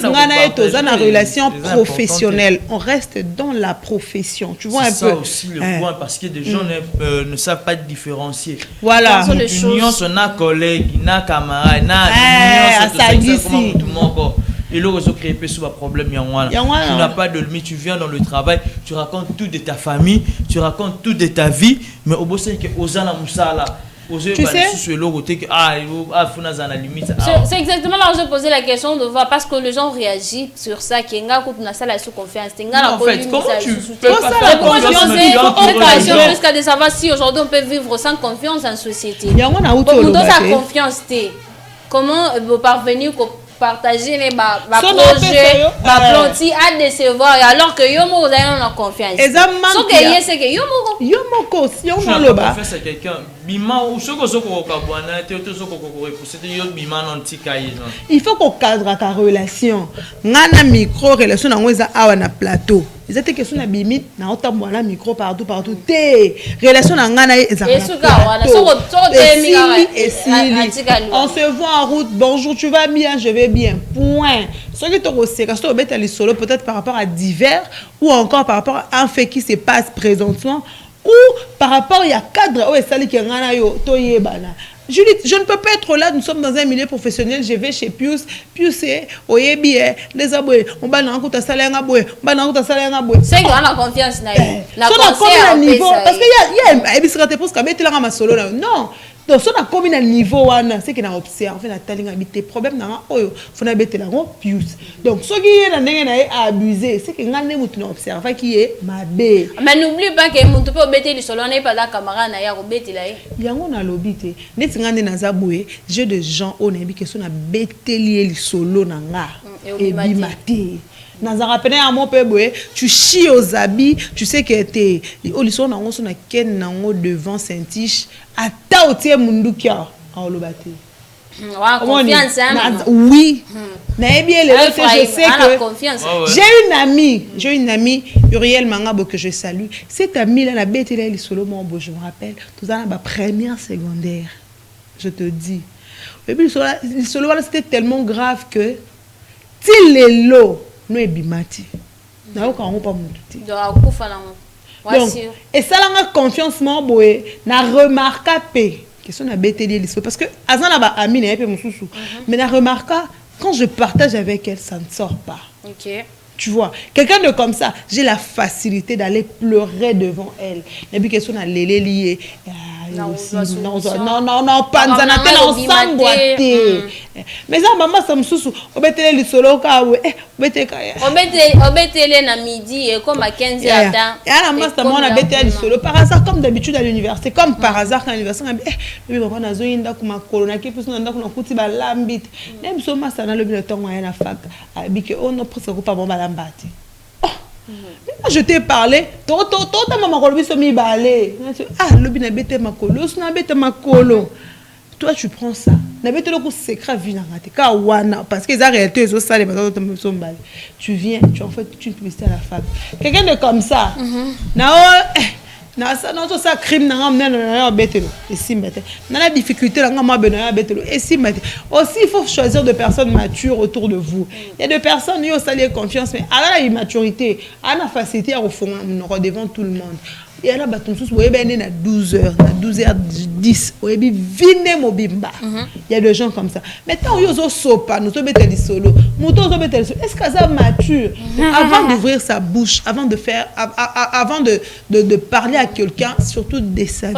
on a une relation professionnelle. On reste dans la profession. Tu vois un peu. C'est ça aussi le point parce que des gens ne savent pas différencier. Voilà. Union, on a collègue, na camarade, na union, comment tout le monde. Et là, on crée un problème. Tu n'as pas de limite, tu viens dans le travail, tu racontes tout de ta famille, tu racontes tout de ta vie, mais au bout c'est que Ozana Moussala. Tu sais, c'est exactement là où je posais la question de voir parce que les gens réagissent sur ça. Qui est sous confiance. En fait, comment tu peux pas faire jusqu'à de savoir si aujourd'hui on peut vivre sans confiance en société. Confiance. Comment parvenir partager les projets, planter à décevoir alors que yo mo avez confiance. Ce que y c'est que yo mo si on a le bas. Faire quelqu'un bima ou soko kabwana te to soko repousser yo bima non tikaye non. Il faut qu'on cadre ta relation. Ngana micro relation na ngweza awa na plateau. Ils étaient question na bimite na otambo na micro partout té relation na ngana on se voit en route, bonjour, tu vas bien, je vais bien, point. Ce qui est solo peut-être par rapport à divers ou encore par rapport à un fait qui se passe présentement ou par rapport à cadre où est sali qui ngana yo toye bana. Judith, je ne peux pas être là, nous sommes dans un milieu professionnel, je vais chez Pius, Pius c'est oyebi les aboué, on va dans un salaire aboué, on va dans un salaire aboué. C'est qu'on a confiance na la confiance parce que il y a ebisirate pour que mettre là ma solo là. Non. Donc si on a comme un niveau c'est qu'on a observé la talinga habité problème na oyo, faut na mettre là Pius. Donc ce qui est na ndenge na abusé, c'est que ngane mutu na observer qui est mabe. Mais n'oublie pas que mutu peut mettre le solo na pas la caméra na ya ko betela ye. Yango na lobité, neti ngane na zaboué, jeu de gens on a que so na beteli le solo na nga et bimate. Tu chies aux habits, tu sais que t'es au lycée on a ken nango devant Saint-Tiche à taotie mundukia à olobate. Confiance oui. Je sais que j'ai une amie Uriel Mangabo que je salue. Cette amie là la bête là il solo mon beau, je me rappelle tout dans ma première secondaire. Je te dis. Et puis le solo c'était tellement grave que til les lots no ebimati na oka on pas mututi donc et ça la confiance mo boye na remarquer pe question na beteli liso parce que azana ba ami na pe mususu mais na remarquer quand je partage avec elle ça ne sort pas. OK. Tu vois, quelqu'un de comme ça, j'ai la facilité d'aller pleurer devant elle. Et puis question na lélé lié non, pas ensemble. Mais ça, maman, ça me soucie. On va te le solo ka we. On va te na midi et comme à 15 heures. Et à la masse, on a bêté le solo. Par hasard, comme d'habitude à l'université, comme par hasard à l'université, on a dit, oui, on a zoé inda kuma corona qui peut se nanda kuna kuti ba lambit. Même so massa na le bileton à la fac. Abike on ne presque pas bon balambati. Je t'ai parlé, ta maman kolbi so mi balé. Ah, le bina bête ma colo, so na bête ma colo. Toi tu prends ça. Na bête le coup secret vina ngate ka wana parce que ça réalité so ça les bateaux so balé. Tu viens, tu en fait une publicité à la fac. Quelqu'un de comme ça. Na ça non ça crime na ngam na bête et si mette. Na la difficulté la ngam ma bena bête et si mette. Aussi il faut choisir de personnes matures autour de vous. Il y a des personnes qui ont salé confiance mais à la immaturité, à la facilité à au fond devant tout le monde. il y a là baton sous vous avez à 12h à 12h10 vous avez vine mobimba il y a des gens comme ça maintenant ils ont sopa nous sommes des solo est-ce que ça mature avant d'ouvrir sa bouche avant de faire avant de parler à quelqu'un surtout de sa vie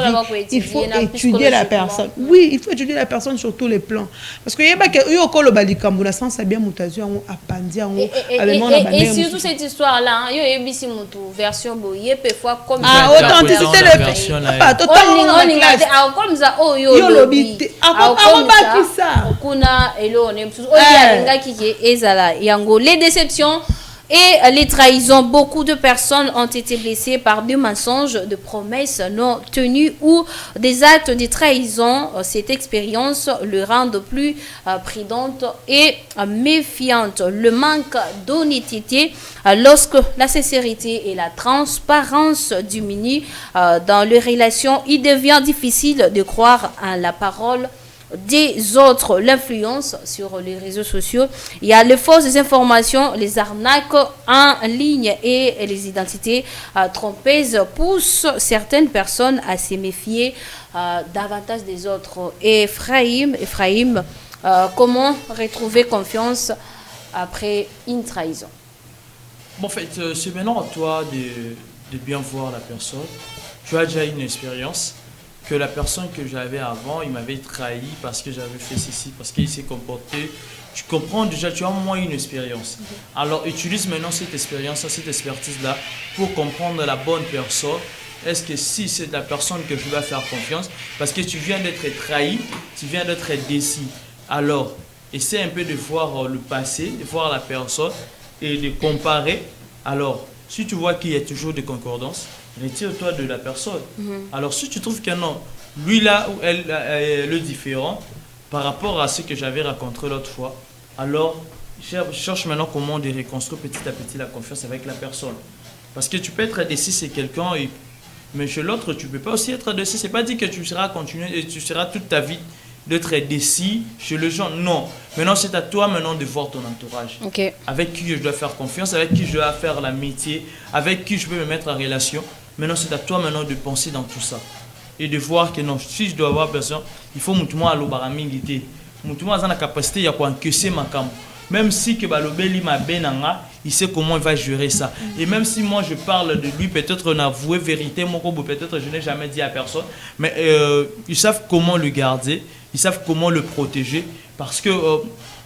il faut étudier la personne oui il faut étudier la personne sur tous les plans parce que il y a pas que yo kolo balikambula sans bien mutazu a pandi et surtout cette histoire là yo ebisi mutu version boye parfois comme authenticité de version là comme ça oh yo lobi ça kuna elone oya ngaki ezala yango les déceptions et les trahisons. Beaucoup de personnes ont été blessées par des mensonges, de promesses non tenues ou des actes de trahison. Cette expérience le rend plus prudente et méfiante. Le manque d'honnêteté, lorsque la sincérité et la transparence diminuent dans les relations, il devient difficile de croire à la parole des autres. L'influence sur les réseaux sociaux, il y a les fausses informations, les arnaques en ligne et les identités trompeuses poussent certaines personnes à se méfier davantage des autres. Et Ephraim, comment retrouver confiance après une trahison? Bon, en fait, c'est maintenant à toi de bien voir la personne. Tu as déjà une expérience. Que la personne que j'avais avant, il m'avait trahi parce que j'avais fait ceci, parce qu'il s'est comporté. Tu comprends déjà, tu as au moins une expérience. Alors utilise maintenant cette expérience, cette expertise-là pour comprendre la bonne personne. Est-ce que si c'est la personne que je dois faire confiance, parce que tu viens d'être trahi, tu viens d'être déçu. Alors, essaie un peu de voir le passé, de voir la personne et de comparer. Alors, si tu vois qu'il y a toujours des concordances, retire-toi de la personne. Alors, si tu trouves que non, lui là ou elle est le différent par rapport à ce que j'avais raconté l'autre fois, alors cherche maintenant comment de reconstruire petit à petit la confiance avec la personne. Parce que tu peux être déçu, c'est quelqu'un, mais chez l'autre, tu ne peux pas aussi être déçu. Ce n'est pas dit que tu seras continué et tu seras toute ta vie d'être déçu chez les gens. Non. Maintenant, c'est à toi maintenant de voir ton entourage. Avec qui je dois faire confiance, avec qui je dois faire l'amitié, avec qui je peux me mettre en relation. Maintenant, c'est à toi maintenant de penser dans tout ça. Et de voir que non, si je dois avoir personne, il faut que moi allo baramingité. Moi a la capacité de encaisser ma cam. Même si que balobeli ma benanga, il sait comment il va gérer ça. Et même si moi je parle de lui, peut-être on a avoué vérité, moi peut-être je n'ai jamais dit à personne, mais ils savent comment le garder, ils savent comment le protéger. Parce que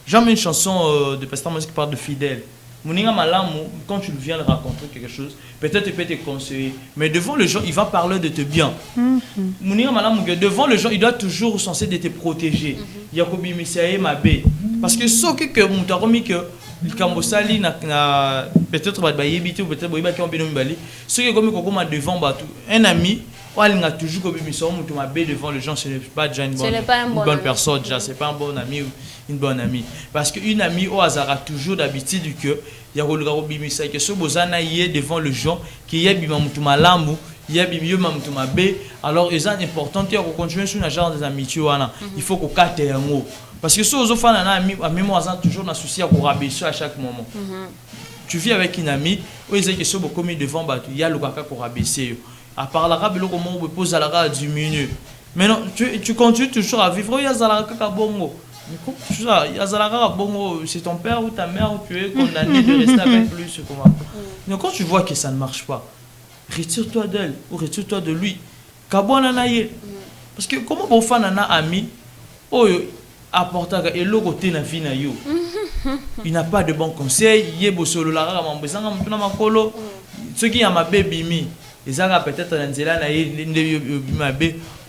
j'aime une chanson de Pasteur Moïse qui parle de fidèle. Mouninga Malamu, quand tu viens de raconter quelque chose, peut-être il peut te conseiller, mais devant les gens, il va parler de te bien. Mouninga Malamu, devant les gens, il doit toujours censé de te protéger. Yakobi Misae Mabe. Parce que ce que Moutaromi que Kambosali peut-être va yébiter ou peut-être va y bali. Ce que comme devant un ami, on a toujours comme devant les gens, ce n'est pas déjà une bonne personne, déjà c'est pas un bon ami ou une bonne amie. Parce qu'une amie au hasard a toujours d'habitude que il y a que ce bozana y est devant les gens qui y a bimamutuma lambu, il y a bimamutuma b. Alors il est important de continuer sur un genre des amitiés. Il faut qu'on cate un mot. Parce que si aux enfants à mémoire toujours un souci à rabaisser à chaque moment. Tu vis avec une amie, où ils que ce commis devant il y a le kaka pour rabaisser. À part l'arabe, le comment on pose à la diminuer. Mais non, tu continues toujours à vivre. Il y a la kaka bongo. C'est ton père ou ta mère où tu es condamné de rester avec lui. Mais quand tu vois que ça ne marche pas, retire-toi d'elle ou retire-toi de lui. Parce que comment on fait un ami, il n'a pas de bons conseils. Ceux qui ont ma baby, ils ont peut-être un zéla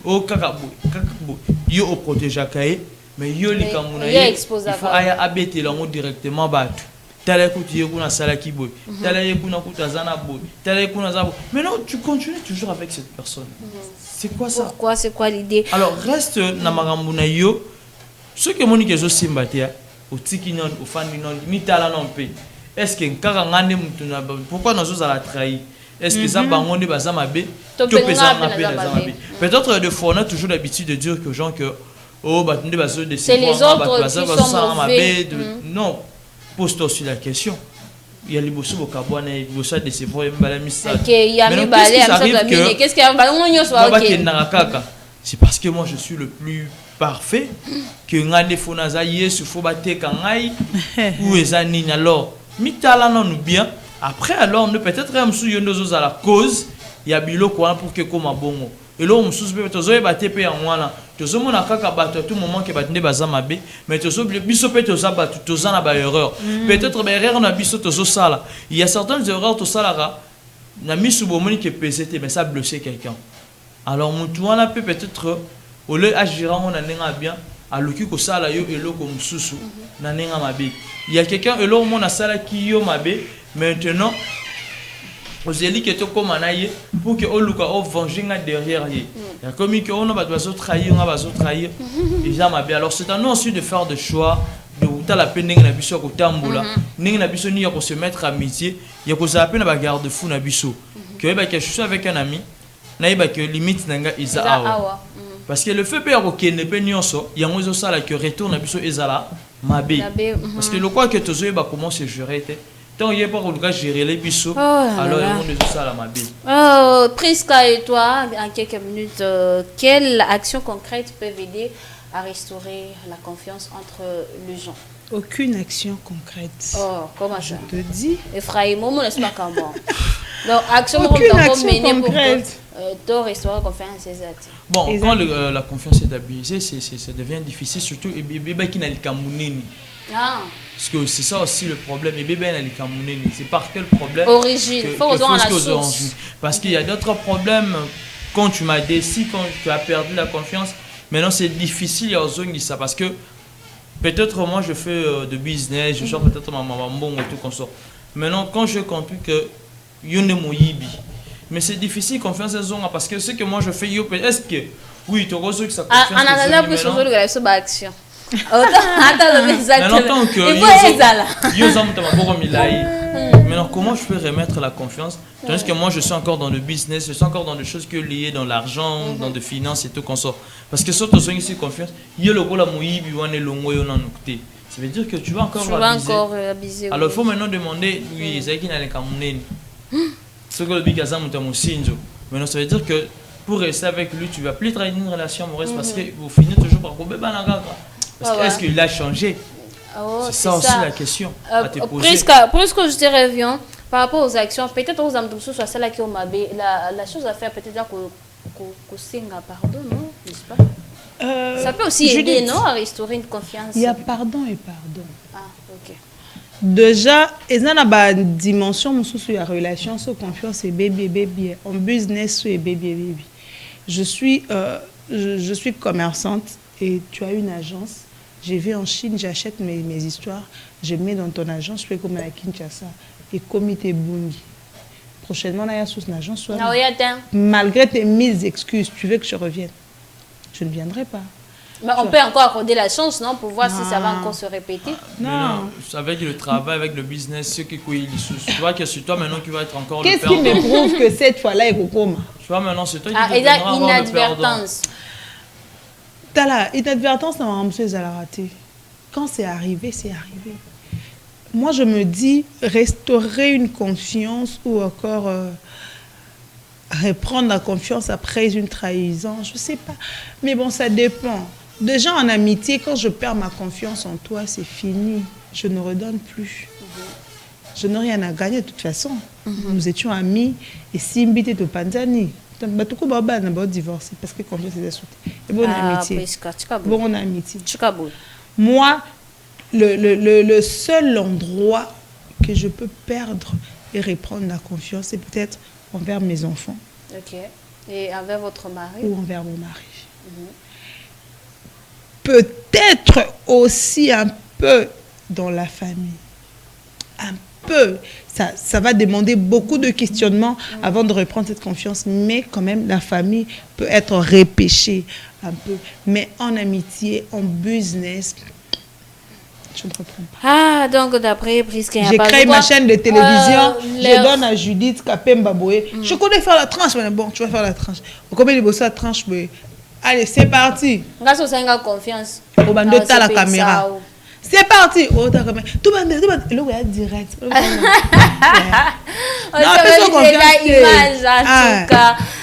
au protège. Mais il faut abaisser l'angle directement battu. Mais non, tu continues toujours avec cette personne. C'est quoi ça? Pourquoi? C'est quoi l'idée? Alors reste dans ma yo. Ce que mon ikézo simbatia, au tikinon, au faninon, ni talanon pe. Est-ce que ngane mutuna pourquoi nous allons trahir? Est-ce que ça bangonde bazamabe? Peut-être de fois on a toujours l'habitude de dire aux gens que c'est les autres qui sont mauvais. Non, pose-toi aussi la question. il y a les bosses au Cabouane, les bosses de ses voix, qu'est-ce qu'il y a? C'est parce que moi je suis le plus parfait que ngande fonaza yesu faut battre kangai ou ezanini alors mitala non bien après alors nous peut-être am sou yondozo à la cause il y a biloko pour que koma bongo et là on sous peut tozo battre pe en wana tozo mona kaka battre tout moment que battre baza mabe mais tozo biso pe tozo battre tozo na ba erreur peut-être ba erreur na biso tozo sala il y a certaines erreurs to salara na misu bomoni que PCT mais ça blesser quelqu'un. Alors, on a peut-être, au lieu d'agir en a bien, à l'occu que ça là yo elo comme susu, nanenga mabe. Il y a quelqu'un elo mon a sala qui yo mabe. Maintenant, aux élites qui sont comme anaye pour que on luka au venger derrière y. Il y a comme que on a besoin de trahir, on a besoin de trahir. Déjà mabe. Alors c'est à nous aussi de faire des choix. De où la peine n'enga biso ko tambola, n'enga biso ni ko se mettre à amitié, il y a ko ça peine ba garde fou na biso. Que ba que je suis avec un ami. Que limite nanga isa awa parce que le fait père OK ne peut nyonso il y a mozo ça là que retourne à biso ezala mabe parce que le quoi que tozo ba comment se gérer tant il y a pas le gérer les biso alors on est ça la mabe. Priska et toi en quelques minutes quelle action concrète peut aider à restaurer la confiance entre les gens? Aucune action concrète. Oh, comment ça? Je te dis. Effrayé, moi, laisse pas comme moi. Donc, action concrète. Pour restaurer la confiance, c'est ça. Bon, quand la confiance est abusée, ça devient difficile, surtout les bébés qui n'ont pas parce que c'est ça aussi le problème. Les bébés n'ont pas c'est par quel problème? Origine. Il faut rejoindre la source. Parce qu'il y a d'autres problèmes quand tu m'as décidé, quand tu as perdu la confiance. Maintenant, c'est difficile à dire ça parce que peut-être moi je fais de business, je sors peut-être ma maman et tout comme ça. Maintenant, quand je compris que yone moyibi, mais c'est difficile confiance en zone parce que ce que moi je fais, est-ce que oui, tu as que ça confiance. En attendant, plus sur le action. Attends, exactement. Maintenant, comment je peux remettre la confiance? Tandis que moi, je suis encore dans le business, je suis encore dans des choses que liées dans l'argent, dans des finances et tout comme ça. Parce que surtout, si tu as confiance, il y a le gros la mouille, ça veut dire que tu vas encore abuser. Alors, il faut maintenant demander, oui, c'est qui n'a les camounés. Ce que le bigazam est mon signe. Maintenant, ça veut dire que pour rester avec lui, tu ne vas plus travailler une relation amoureuse parce que vous finissez toujours par couper banana. Parce que est-ce qu'il a changé? C'est ça aussi la question à te poser. Puisque je te reviens par rapport aux actions, peut-être aux âmes soit celle qui ont mabé, la chose à faire peut-être qu'on signe pardon, non? N'est-ce pas? Ça peut aussi aider, non, à restaurer une confiance. Il y a pardon et pardon. Ah, ok. Déjà, il y a une dimension sur la relation, sur la confiance et bébé. En business, c'est bébé. Je suis commerçante et tu as une agence. Je vais en Chine, j'achète mes histoires, je mets dans ton agence, je fais comme à Kinshasa et comité Bungi. Prochainement, il y a sous une agence. Malgré tes 1000 excuses, tu veux que je revienne? Je ne viendrai pas. Mais on peut encore accorder la chance, non, pour voir si ça va encore se répéter. Non. Avec le travail, avec le business, ce qui tu vois que c'est toi maintenant qui va être encore le perdant. Qu'est-ce qui me prouve que cette fois-là, il faut comme? Tu vois maintenant, c'est toi qui va être inadvertance. T'as inadvertance, ça va rater. Quand c'est arrivé, c'est arrivé. Moi, je me dis, restaurer une confiance ou encore reprendre la confiance après une trahison, je ne sais pas. Mais bon, ça dépend. Déjà en amitié, quand je perds ma confiance en toi, c'est fini. Je ne redonne plus. Je n'ai rien à gagner de toute façon. Nous étions amis et Simbi était au Panzani. Divorcé parce que confiance est sauté. Et bonne amitié. Bonne amitié. Moi, le seul endroit que je peux perdre et reprendre la confiance, c'est peut-être envers mes enfants. Ok. Et envers votre mari? Ou envers mon mari. Peut-être aussi un peu dans la famille. Un peu. Ça va demander beaucoup de questionnements avant de reprendre cette confiance. Mais quand même, la famille peut être repêchée un peu. Mais en amitié, en business, je ne reprends pas. Ah, donc d'après Priska, j'ai créé ma chaîne de télévision. Je donne à Judith Kapemba Boé. Je connais faire la tranche, mais bon, tu vas faire la tranche. Combien de bosses la tranche? Allez, c'est parti. Grâce au Senga confiance. Au bando, tu as la caméra. C'est parti. Oh, t'as comme tout le monde est direct. Non,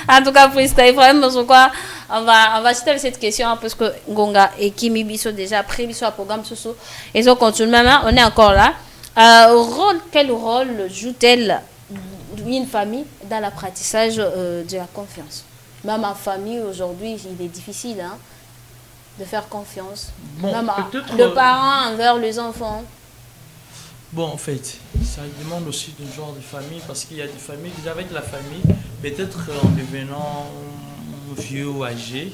en tout cas, freestyle, vraiment, on va citer cette question parce que Ngonga et Kimi Bisso déjà pris sur le programme Soso. Et on continue maintenant, on est encore là. Quel rôle joue-t-elle une famille dans l'apprentissage de la confiance? Même en famille aujourd'hui, il est difficile de faire confiance. Bon, même le parent envers les enfants. Bon, en fait, ça demande aussi du genre de famille parce qu'il y a des familles, avec la famille, peut-être en devenant vieux ou âgé,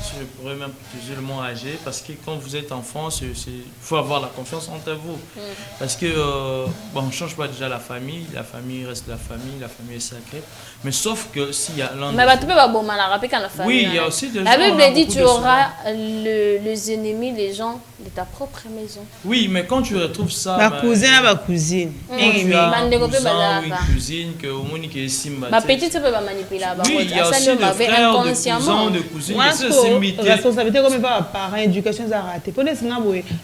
je pourrais même utiliser le mot âgé, parce que quand vous êtes enfant, il faut avoir la confiance entre vous. Parce que, bon, on ne change pas déjà la famille reste la famille est sacrée. Mais sauf que s'il y a l'un... Mais tu peux pas rappeler quand la famille... Oui, il y a aussi des gens... La Bible dit tu auras les ennemis, les gens de ta propre maison. Oui, mais quand tu retrouves ça... Ma cousine à ma cousine. Quand tu as un cousin ou une cousine que au moins qui est simba. Ma petite tu peux pas manipuler. Oui, il y a aussi des frères, de cousins, de cousines. Moi, responsabilité comme pas parents, éducation ça raté. Pour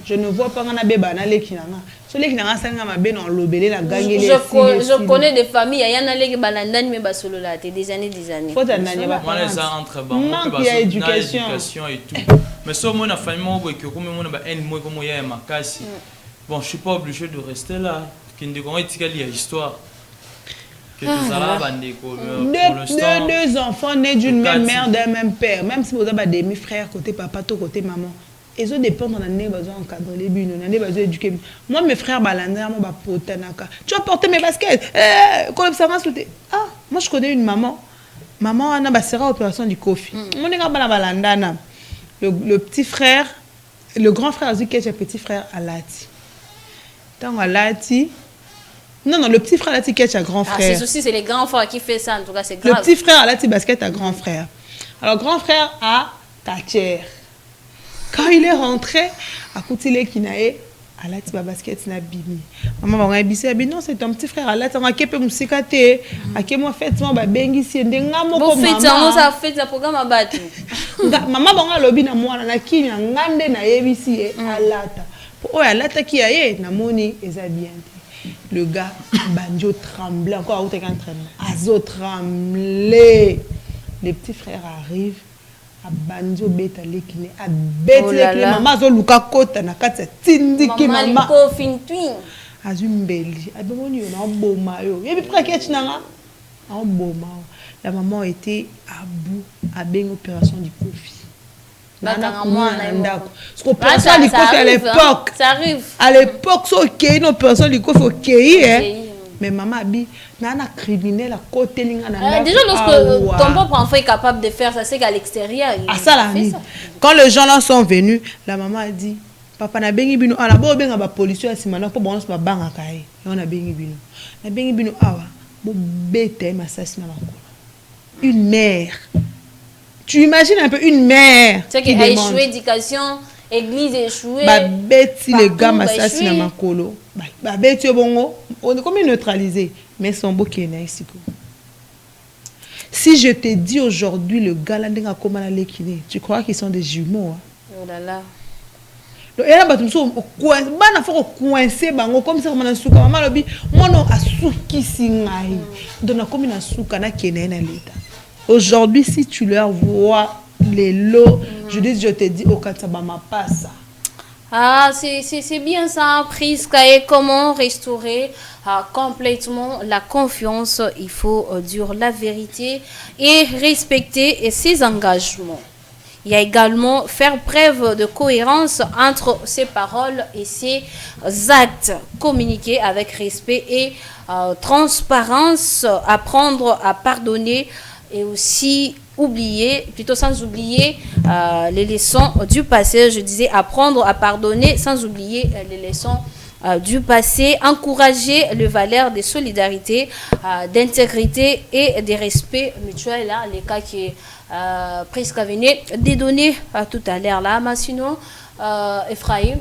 je ne vois pas un bébé dans les kinanga. Celui qui n'a pas ma bébé dans l'obélé la gagne les. Je connais des familles, il y en a les balandani mais basolo là, des années. Faut t'analyser pas. Moi les entre banques, il y a éducation et tout. Mais ça moi la famille moi que comme moi ba en moi comme il y a ma casse. Bon, je suis pas obligé de rester là. Qui ne connaît pas l'histoire. Deux enfants nés d'une même mère, d'un même père. Même si vous avez des demi-frères côté papa, tout côté maman. Ils ont dépend on a besoin d'encadrer les buts, on a besoin d'éduquer. Moi, mes frères balanders, moi, bah porter naka. Tu vas porter mes baskets. Quand ça m'a sauté. Ah, moi je connais une maman. Maman a une opération du Kofi. Mon nègre balandana. Le petit frère, le grand frère a dit que j'ai petit frère Alati. Tant Alati. Non, le petit frère Alati qui est un grand frère. C'est aussi c'est les grands frères qui fait ça, en tout cas c'est grave. Le petit frère Alati basket a grand frère. Alors grand frère a Tacher. Quand il est rentré, à Koutile Kinae, Alati basket n'a bimi. Maman va rebisser, non c'est ton petit frère Alati, on a kepe musikate, a ke moi fait moi ba bengi si ndenga moko maman. Bon ça fait ça programme à battre. Maman ba lobi na mwana na kini ngande na yebisi Alata. Oh Alata ki aye na moni eza bien. Le gars, Banjo tremblait, encore à tremblait. Azo tremblait. Les petits frères arrivent, à Banjo bêta l'équiné, à bêta l'équiné. Maman, Azo Luka Kota, na katsa tindiki maman. Maman, Liko Fintwin. Azo mbeli. Abemoni, on a un beau maillot. Il y a des frères qui sont là. Un beau maillot. La maman était à bout, à bien opération du Kofi. À l'époque, ça arrive. À l'époque, c'est une opération du coup, faut mais maman a dit, nana criminel à côté déjà lorsque ton propre enfant est capable de faire ça, c'est qu'à l'extérieur. Ah ça la vie. Quand les gens là sont venus, la maman a dit, papa na bengi bino, ala bo benga ba police ya simana po bon ba banga kai. On a bengi bino. Na bengi bino awa, bo bete ma assassinat makolo. Une mère. Tu imagines un peu une mère qui a échoué éducation, église échouée. Bah bêti les gars m'assassinent à Makolo. Bah bêti bongo, on est comme neutralisé, mais son beau qui est ici. Si je te dis aujourd'hui le gars là n'a comment aller kiné, tu crois qu'ils sont des jumeaux? Oh là là. Donc et là bah tu me coincé, bah na faut coincer bango comme ça comme na souka maman lobi, moi non asuki singai. Donc na comme na souka na kiné na l'état. Aujourd'hui, si tu leur vois les lots, je te dis, au Katsabama, pas ça. Ah, c'est bien ça, Priska. Et comment restaurer complètement la confiance? Il faut dire la vérité et respecter ses engagements. Il y a également faire preuve de cohérence entre ses paroles et ses actes. Communiquer avec respect et transparence, apprendre à pardonner et aussi oublier, plutôt sans oublier les leçons du passé. Je disais apprendre à pardonner sans oublier les leçons du passé, encourager les valeurs de solidarité, d'intégrité et de respect mutuel. Là, les cas qui presque venaient de donner tout à l'heure là, mais sinon, Ephraim,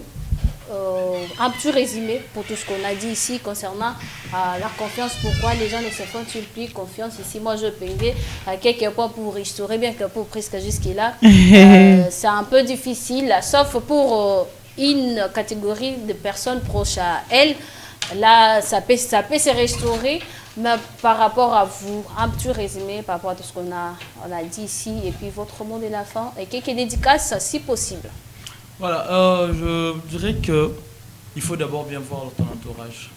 un petit résumé pour tout ce qu'on a dit ici concernant la confiance. Pourquoi les gens ne se font-ils plus confiance ici? Moi, je payais quelques points pour restaurer, bien que pour presque jusque-là, c'est un peu difficile, sauf pour une catégorie de personnes proches à elle. Là, ça peut se restaurer. Mais par rapport à vous, un petit résumé par rapport à tout ce qu'on a dit ici, et puis votre mot de la fin, et quelques dédicaces si possible. Voilà, je dirais qu'il faut d'abord bien voir ton entourage.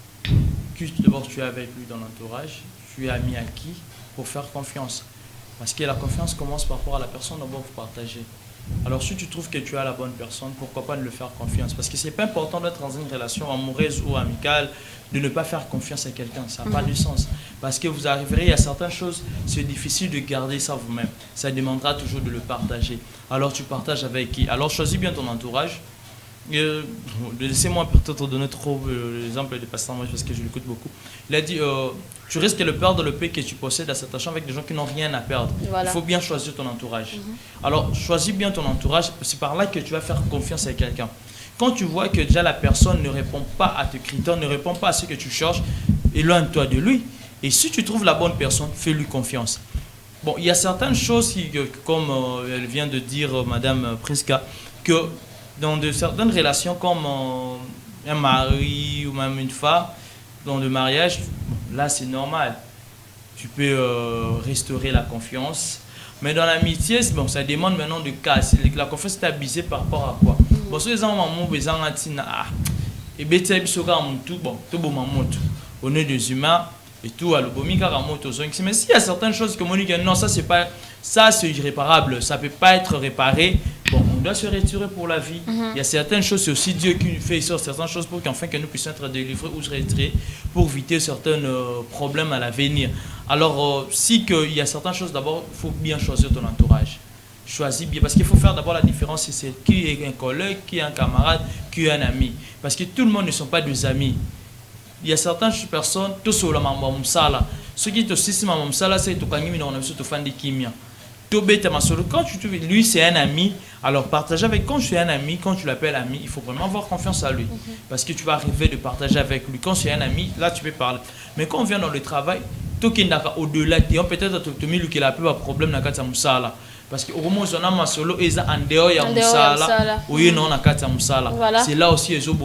D'abord, tu es avec lui dans l'entourage, tu es ami à qui pour faire confiance. Parce que la confiance commence par rapport à la personne, d'abord vous partagez. Alors si tu trouves que tu as la bonne personne, pourquoi pas ne le faire confiance? Parce que c'est pas important d'être dans une relation amoureuse ou amicale, de ne pas faire confiance à quelqu'un, ça n'a pas de sens. Parce que vous arriverez à certaines choses, c'est difficile de garder ça vous-même. Ça demandera toujours de le partager. Alors tu partages avec qui? Alors choisis bien ton entourage. Laissez-moi peut-être donner trop l'exemple de Pasteur Moïse parce que je l'écoute beaucoup. Il a dit, tu risques de perdre le peu que tu possèdes à cette achat avec des gens qui n'ont rien à perdre. Voilà. Il faut bien choisir ton entourage. Alors choisis bien ton entourage, c'est par là que tu vas faire confiance à quelqu'un. Quand tu vois que déjà la personne ne répond pas à tes critères, ne répond pas à ce que tu cherches, éloigne-toi de lui. Et si tu trouves la bonne personne, fais-lui confiance. Bon, il y a certaines choses, comme elle vient de dire Madame Priska, que dans certaines relations comme un mari ou même une femme, dans le mariage, là c'est normal. Tu peux restaurer la confiance. Mais dans l'amitié, bon, ça demande maintenant de cas. La confiance est abusée par rapport à quoi? Bon, si les gens ont besoin et bien bon, tout bon on est des humains et tout à mais s'il y a certaines choses que Monique non, ça c'est pas, ça c'est irréparable, ça peut pas être réparé. Bon, on doit se retirer pour la vie. Il y a certaines choses, c'est aussi Dieu qui fait sur certaines choses pour qu'enfin que nous puissions être délivrés ou se retirer pour éviter certains problèmes à l'avenir. Alors, si il y a certaines choses, d'abord, il faut bien choisir ton entourage. Choisis bien, parce qu'il faut faire d'abord la différence, c'est qui est un collègue, qui est un camarade, qui est un ami. Parce que tout le monde ne sont pas des amis. Il y a certaines personnes, tout sur la maman, ceux qui te disent maman, c'est tout quand on a vu fan de kimia. Quand tu te lui c'est un ami, alors partage avec. Quand tu es un ami, quand tu l'appelles ami, il faut vraiment avoir confiance à lui, parce que tu vas arriver de partager avec lui. Quand c'est un ami, là tu peux parler. Mais quand on vient dans le travail, tout qui n'est au-delà, peut-être tu mis lui qui a plus de problème dans le musala. Parce que au moment où on a ma solo et ça en dehors il y a musala ou il non na kata musala. C'est là aussi ils ont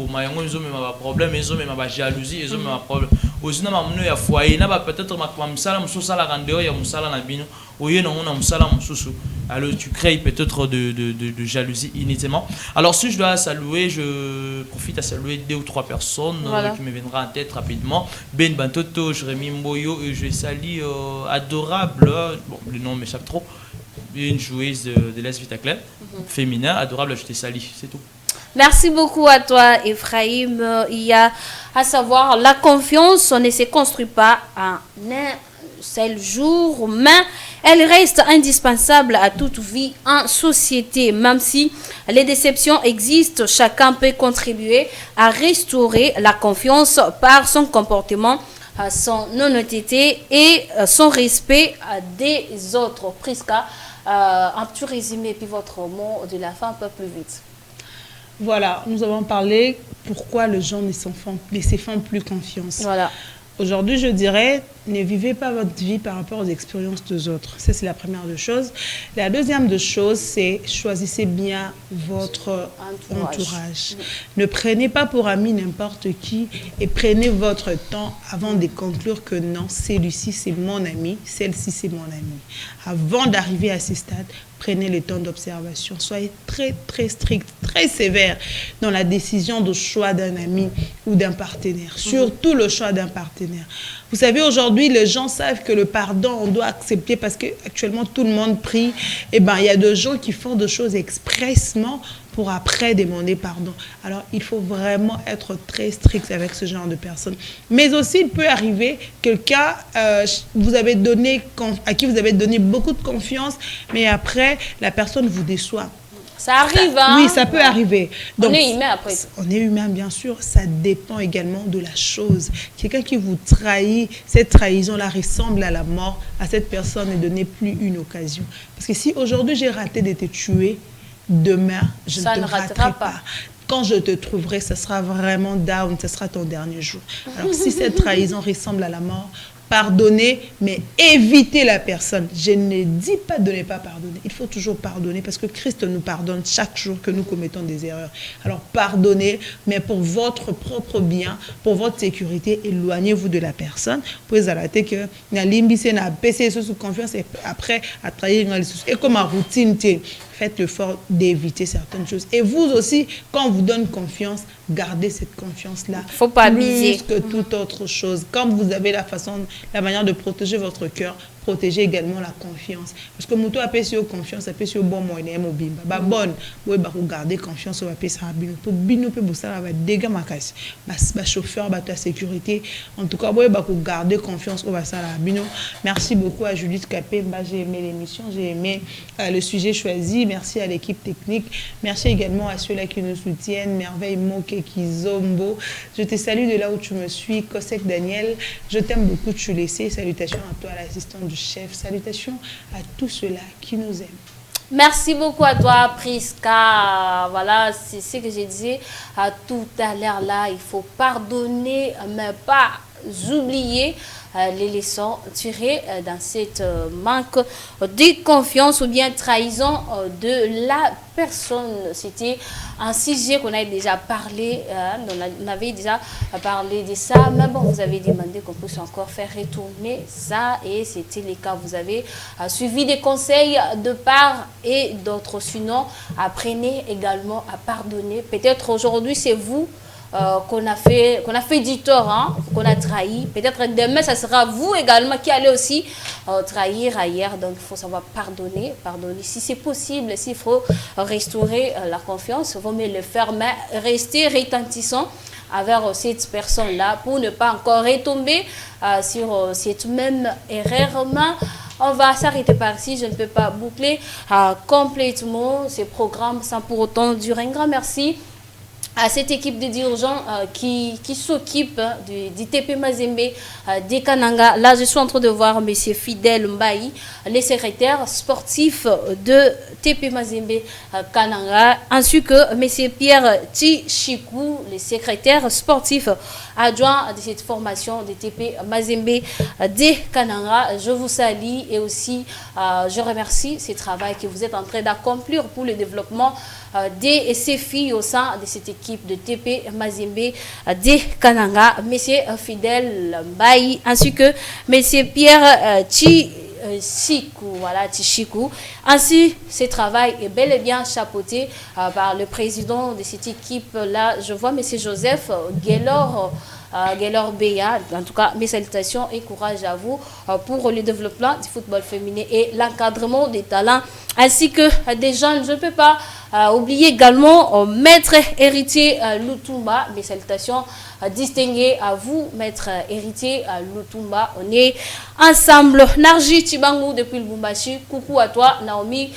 ils ont problème, ils ont même jalousie, ils ont même problème. Aussi na mamno ya foyer na peut-être ma musala musala en dehors il y a musala na bino ou il non on a musala mususu. Alors tu crées peut-être de jalousie inutilement. Alors si je dois saluer, je profite à saluer 2 ou 3 personnes qui me viendront en tête rapidement. Ben Bantoto, Jérémy Mboyo, et je salue adorable, bon le nom m'échappe trop. Une joueuse de l'Est Vitaclin, féminin, adorable, je te salue, c'est tout. Merci beaucoup à toi, Ephraim. Il y a à savoir, la confiance, on ne se construit pas en un seul jour, mais elle reste indispensable à toute vie en société. Même si les déceptions existent, chacun peut contribuer à restaurer la confiance par son comportement, son honnêteté et son respect des autres. Priska, un petit résumé, puis votre mot de la fin un peu plus vite. Voilà, nous avons parlé pourquoi les gens ne se font plus confiance. Voilà. Aujourd'hui, je dirais, ne vivez pas votre vie par rapport aux expériences des autres. Ça, c'est la première des choses. La deuxième des choses, c'est choisissez bien votre entourage. Ne prenez pas pour ami n'importe qui et prenez votre temps avant de conclure que non, celui-ci, c'est mon ami, celle-ci, c'est mon ami. Avant d'arriver à ce stade, prenez le temps d'observation. Soyez très, très strict, très sévère dans la décision de choix d'un ami ou d'un partenaire. Surtout le choix d'un partenaire. Vous savez, aujourd'hui, les gens savent que le pardon, on doit accepter parce qu'actuellement, tout le monde prie. Eh bien, il y a des gens qui font des choses expressement pour après demander pardon. Alors, il faut vraiment être très strict avec ce genre de personnes. Mais aussi, il peut arriver quelqu'un à qui vous avez donné beaucoup de confiance, mais après, la personne vous déçoit. Ça arrive, hein? Oui, ça peut arriver. Donc, on est humain après. On est humain, bien sûr. Ça dépend également de la chose. Quelqu'un qui vous trahit, cette trahison-là ressemble à la mort. À cette personne, ne donnez plus une occasion. Parce que si aujourd'hui j'ai raté de te tuer, demain, je ne te raterai pas. Quand je te trouverai, ce sera vraiment down, ce sera ton dernier jour. Alors si cette trahison ressemble à la mort, pardonner, mais éviter la personne. Je ne dis pas de ne pas pardonner. Il faut toujours pardonner parce que Christ nous pardonne chaque jour que nous commettons des erreurs. Alors pardonnez, mais pour votre propre bien, pour votre sécurité, éloignez-vous de la personne. Vous pouvez arrêter que na limbissé na baissé sous confiance et après à trahir et comme en routine, faites l'effort d'éviter certaines choses. Et vous aussi, quand on vous donne confiance, gardez cette confiance-là. Il ne faut pas abuser. Plus que toute autre chose. Quand vous avez la manière de protéger votre cœur, protégez également la confiance. Parce que Mouto appelle sur confiance, appelle sur bon moyen, mobimba. Bah bonne, oui, bah vous gardez confiance, on va payer ça à bino. Pour bino, peut ça va dégâts ma casse. Bah chauffeur, bah ta sécurité. En tout cas, oui, bah vous gardez confiance, on va ça à bino. Merci beaucoup à Judith Capé. Bah j'ai aimé l'émission, j'ai aimé le sujet choisi. Merci à l'équipe technique. Merci également à ceux-là qui nous soutiennent. Merveille Moke Kizombo. Je te salue de là où tu me suis. Kosek Daniel, je t'aime beaucoup, tu laissé. Salutations à toi, l'assistant du chef. Salutations à tous ceux-là qui nous aiment. Merci beaucoup à toi, Priska. Voilà, c'est ce que j'ai dit tout à l'heure là. Il faut pardonner, mais pas oublier les leçons tirées dans cette manque de confiance ou bien trahison de la personne. C'était un sujet qu'on avait déjà parlé, on avait déjà parlé de ça, mais bon, vous avez demandé qu'on puisse encore faire retourner ça et c'était le cas. Vous avez suivi des conseils de part et d'autre. Sinon, apprenez également à pardonner. Peut-être aujourd'hui, c'est vous qu'on a fait du tort, hein, qu'on a trahi. Peut-être demain, ça sera vous également qui allez aussi trahir ailleurs. Donc, il faut savoir pardonner. Si c'est possible, s'il faut restaurer la confiance, il vaut mieux le faire, mais rester retentissant avec cette personne-là pour ne pas encore retomber sur cette même erreur. On va s'arrêter par ici. Je ne peux pas boucler complètement ces programmes sans pour autant dire un grand merci à cette équipe de dirigeants qui s'occupe du TP Mazembe des Kananga. Là, je suis en train de voir M. Fidel Mbaï, les secrétaires sportifs de TP Mazembe Kananga, ainsi que M. Pierre Tichikou, les secrétaires sportifs adjoints de cette formation de TP Mazembe des Kananga. Je vous salue et aussi je remercie ce travail que vous êtes en train d'accomplir pour le développement de ces filles au sein de cette équipe de TP Mazembe de Kananga, Monsieur Fidel Mbaï, ainsi que Monsieur Pierre Tichikou, voilà, Tichikou. Ainsi, ce travail est bel et bien chapeauté par le président de cette équipe-là. Je vois Monsieur Joseph Guélor Béa. En tout cas, mes salutations et courage à vous pour le développement du football féminin et l'encadrement des talents ainsi que des jeunes. Je ne peux pas oublier également maître héritier Lutumba. Mes salutations distinguées à vous, maître héritier Lutumba. On est ensemble. Narji Tibangou depuis le Bumbashi. Coucou à toi, Naomi.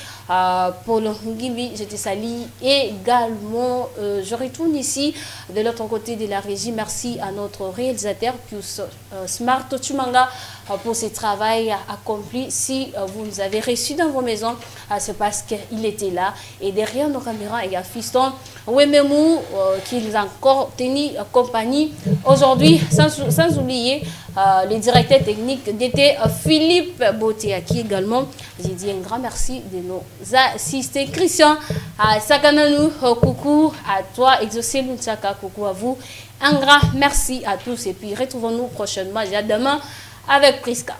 Paul Ngimbi, je te salue également. Je retourne ici de l'autre côté de la régie. Merci à notre réalisateur Pius Smart Tumanga pour ce travail accompli. Si vous nous avez reçus dans vos maisons, c'est parce qu'il était là. Et derrière nos caméras, il y a Fiston Wememou qui nous a encore tenu compagnie aujourd'hui, sans oublier le directeur technique d'été Philippe Beauté, à qui également j'ai dit un grand merci de nos assistés. Christian Sakananou, coucou à toi. Exaucé Moutsaka, coucou à vous. Un grand merci à tous et puis retrouvons-nous prochainement, demain, avec Priska.